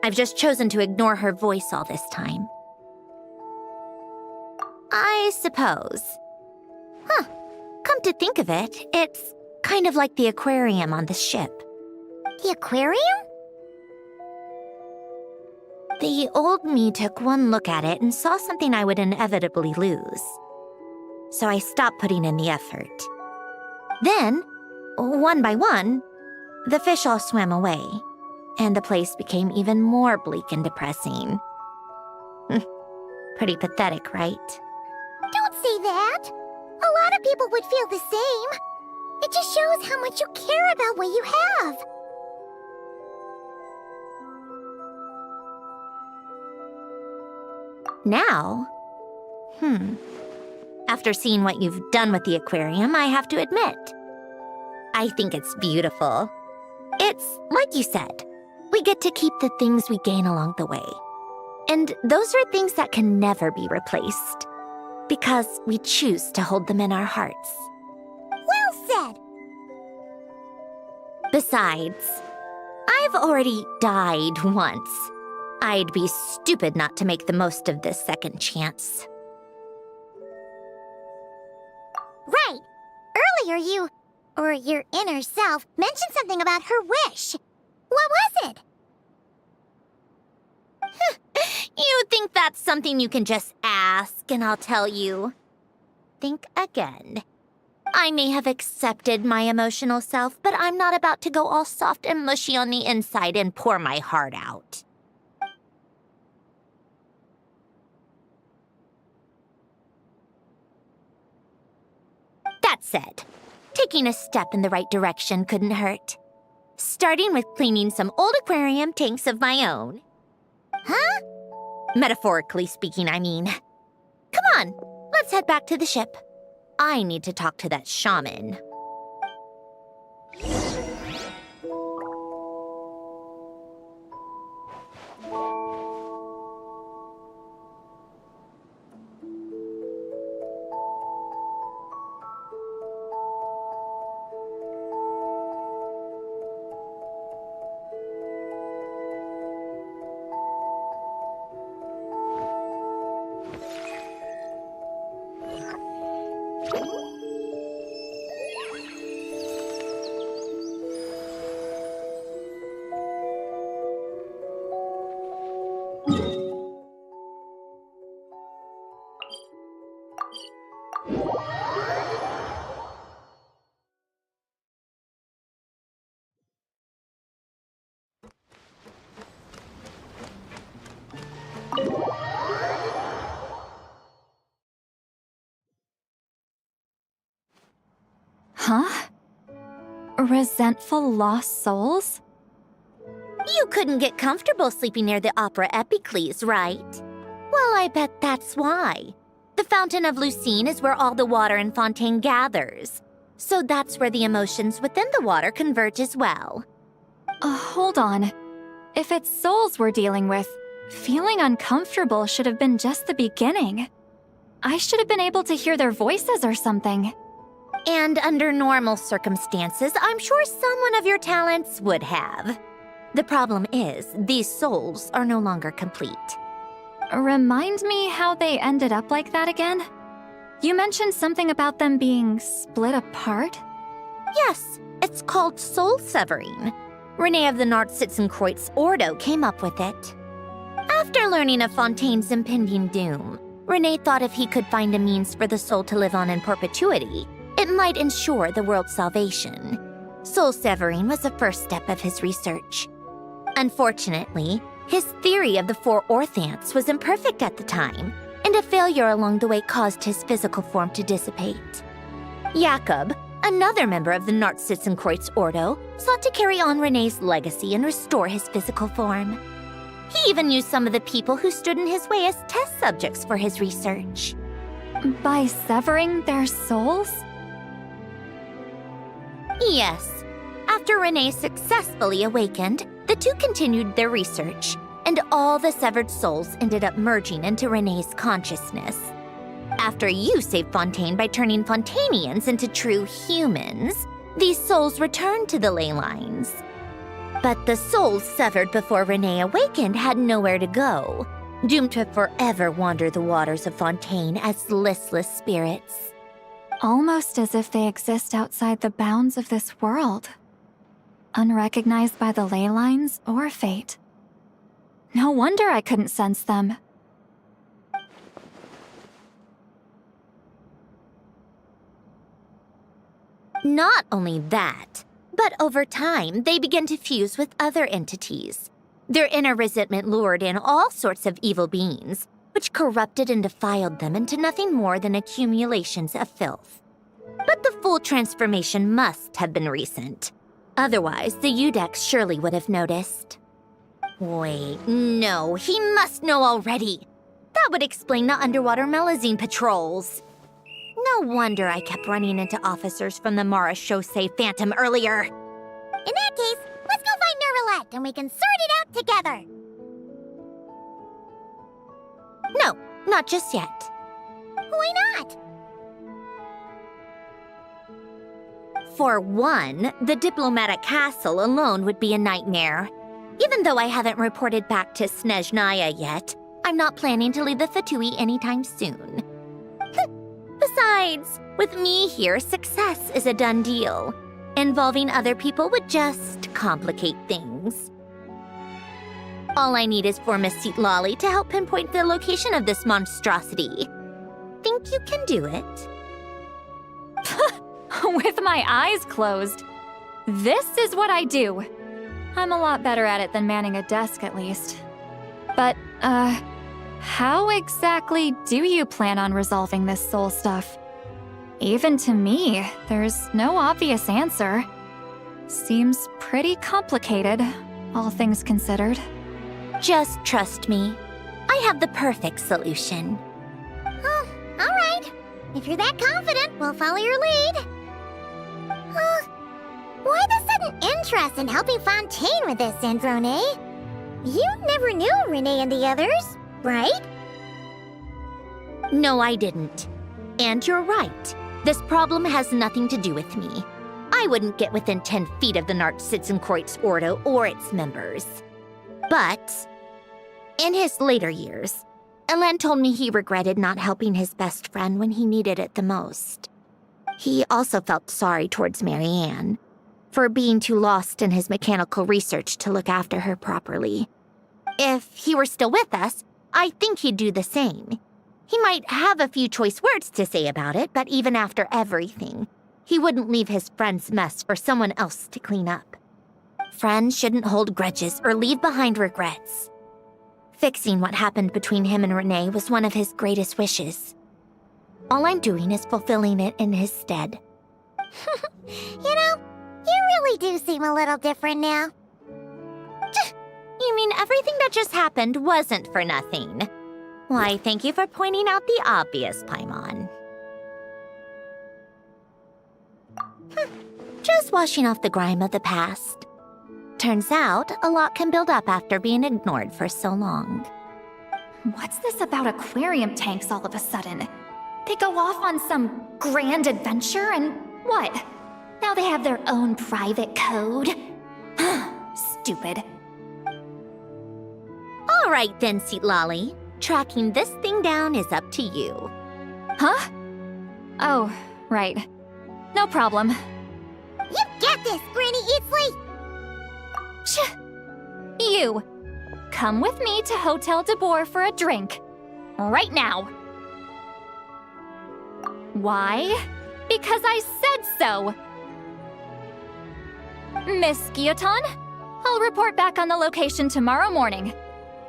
C: I've just chosen to ignore her voice all this time. I suppose. Huh. Come to think of it, it's kind of like the aquarium on the ship.
A: The aquarium?
C: The old me took one look at it and saw something I would inevitably lose. So I stopped putting in the effort. Then, one by one, the fish all swam away, and the place became even more bleak and depressing. Pretty pathetic, right?
A: Don't say that. A lot of people would feel the same. It just shows how much you care about what you have.
C: Now? After seeing what you've done with the aquarium, I have to admit, I think it's beautiful. It's like you said, we get to keep the things we gain along the way. And those are things that can never be replaced, because we choose to hold them in our hearts.
A: Well said.
C: Besides, I've already died once. I'd be stupid not to make the most of this second chance.
A: Right. Earlier you, or your inner self, mentioned something about her wish. What was it?
C: You think that's something you can just ask, and I'll tell you. Think again. I may have accepted my emotional self, but I'm not about to go all soft and mushy on the inside and pour my heart out. That said, taking a step in the right direction couldn't hurt. Starting with cleaning some old aquarium tanks of my own.
A: Huh?
C: Metaphorically speaking, I mean. Come on, let's head back to the ship. I need to talk to that shaman.
D: Resentful lost souls?
C: You couldn't get comfortable sleeping near the Opera Epicles, right? Well, I bet that's why. The Fountain of Lucine is where all the water in Fontaine gathers. So that's where the emotions within the water converge as well.
D: Hold on. If it's souls we're dealing with, feeling uncomfortable should have been just the beginning. I should have been able to hear their voices or something.
C: And under normal circumstances, I'm sure someone of your talents would have. The problem is, these souls are no longer complete.
D: Remind me how they ended up like that again? You mentioned something about them being split apart?
C: Yes, it's called soul severing. Renee of the Nartsitzenkreuz Ordo came up with it. After learning of Fontaine's impending doom, Renee thought if he could find a means for the soul to live on in perpetuity, it might ensure the world's salvation. Soul severing was the first step of his research. Unfortunately, his theory of the four orthants was imperfect at the time, and a failure along the way caused his physical form to dissipate. Jakob, another member of the Nartsitzenkreuz Ordo, sought to carry on Renee's legacy and restore his physical form. He even used some of the people who stood in his way as test subjects for his research.
D: By severing their souls?
C: Yes. After Renee successfully awakened, the two continued their research, and all the severed souls ended up merging into Renee's consciousness. After you saved Fontaine by turning Fontainians into true humans, these souls returned to the ley lines. But the souls severed before Renee awakened had nowhere to go, doomed to forever wander the waters of Fontaine as listless spirits.
D: Almost as if they exist outside the bounds of this world. Unrecognized by the ley lines or fate. No wonder I couldn't sense them.
C: Not only that, but over time, they began to fuse with other entities. Their inner resentment lured in all sorts of evil beings, which corrupted and defiled them into nothing more than accumulations of filth. But the full transformation must have been recent. Otherwise, the Udex surely would have noticed. Wait, no, he must know already. That would explain the underwater Melazine patrols. No wonder I kept running into officers from the Mara Chaussee Phantom earlier.
A: In that case, let's go find Nervalette and we can sort it out together.
C: No, not just yet.
A: Why not?
C: For one, the diplomatic castle alone would be a nightmare. Even though I haven't reported back to Snezhnaya yet, I'm not planning to leave the Fatui anytime soon. Besides, with me here, success is a done deal. Involving other people would just complicate things. All I need is for Miss Lolly to help pinpoint the location of this monstrosity. Think you can do it?
D: With my eyes closed. This is what I do. I'm a lot better at it than manning a desk, at least. But, how exactly do you plan on resolving this soul stuff? Even to me, there's no obvious answer. Seems pretty complicated, all things considered.
C: Just trust me. I have the perfect solution.
A: Oh, all right. If you're that confident, we'll follow your lead. Why the sudden interest in helping Fontaine with this, Androne? You never knew Renee and the others, right?
C: No, I didn't. And you're right. This problem has nothing to do with me. I wouldn't get within 10 feet of the Nartsitzenkreuz Ordo or its members. But in his later years, Elan told me he regretted not helping his best friend when he needed it the most. He also felt sorry towards Marianne for being too lost in his mechanical research to look after her properly. If he were still with us, I think he'd do the same. He might have a few choice words to say about it, but even after everything, he wouldn't leave his friend's mess for someone else to clean up. Friends shouldn't hold grudges or leave behind regrets. Fixing what happened between him and Renee was one of his greatest wishes. All I'm doing is fulfilling it in his stead.
A: You know, You really do seem a little different now.
C: You mean everything that just happened wasn't for nothing? Why, thank you for pointing out the obvious, Paimon. Just washing off the grime of the past. Turns out, a lot can build up after being ignored for so long.
D: What's this about aquarium tanks all of a sudden? They go off on some grand adventure and what? Now they have their own private code? Stupid.
C: All right then, Lolly. Tracking this thing down is up to you.
D: Huh? Oh, right. No problem.
A: You get this, Granny Eatsley!
D: You! Come with me to Hotel de Boer for a drink. Right now. Why? Because I said so! Miss Guillotin, I'll report back on the location tomorrow morning.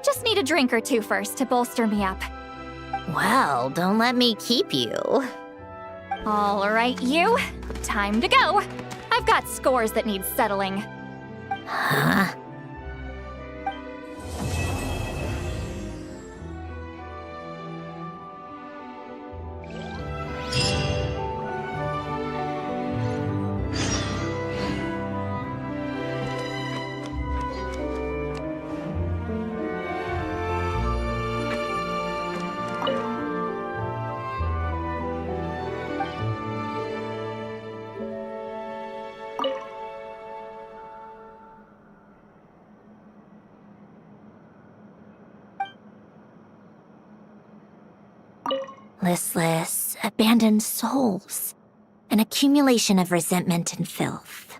D: Just need a drink or two first to bolster me up.
C: Well, don't let me keep you.
D: All right, you. Time to go. I've got scores that need settling.
C: Huh? Listless, abandoned souls. An accumulation of resentment and filth.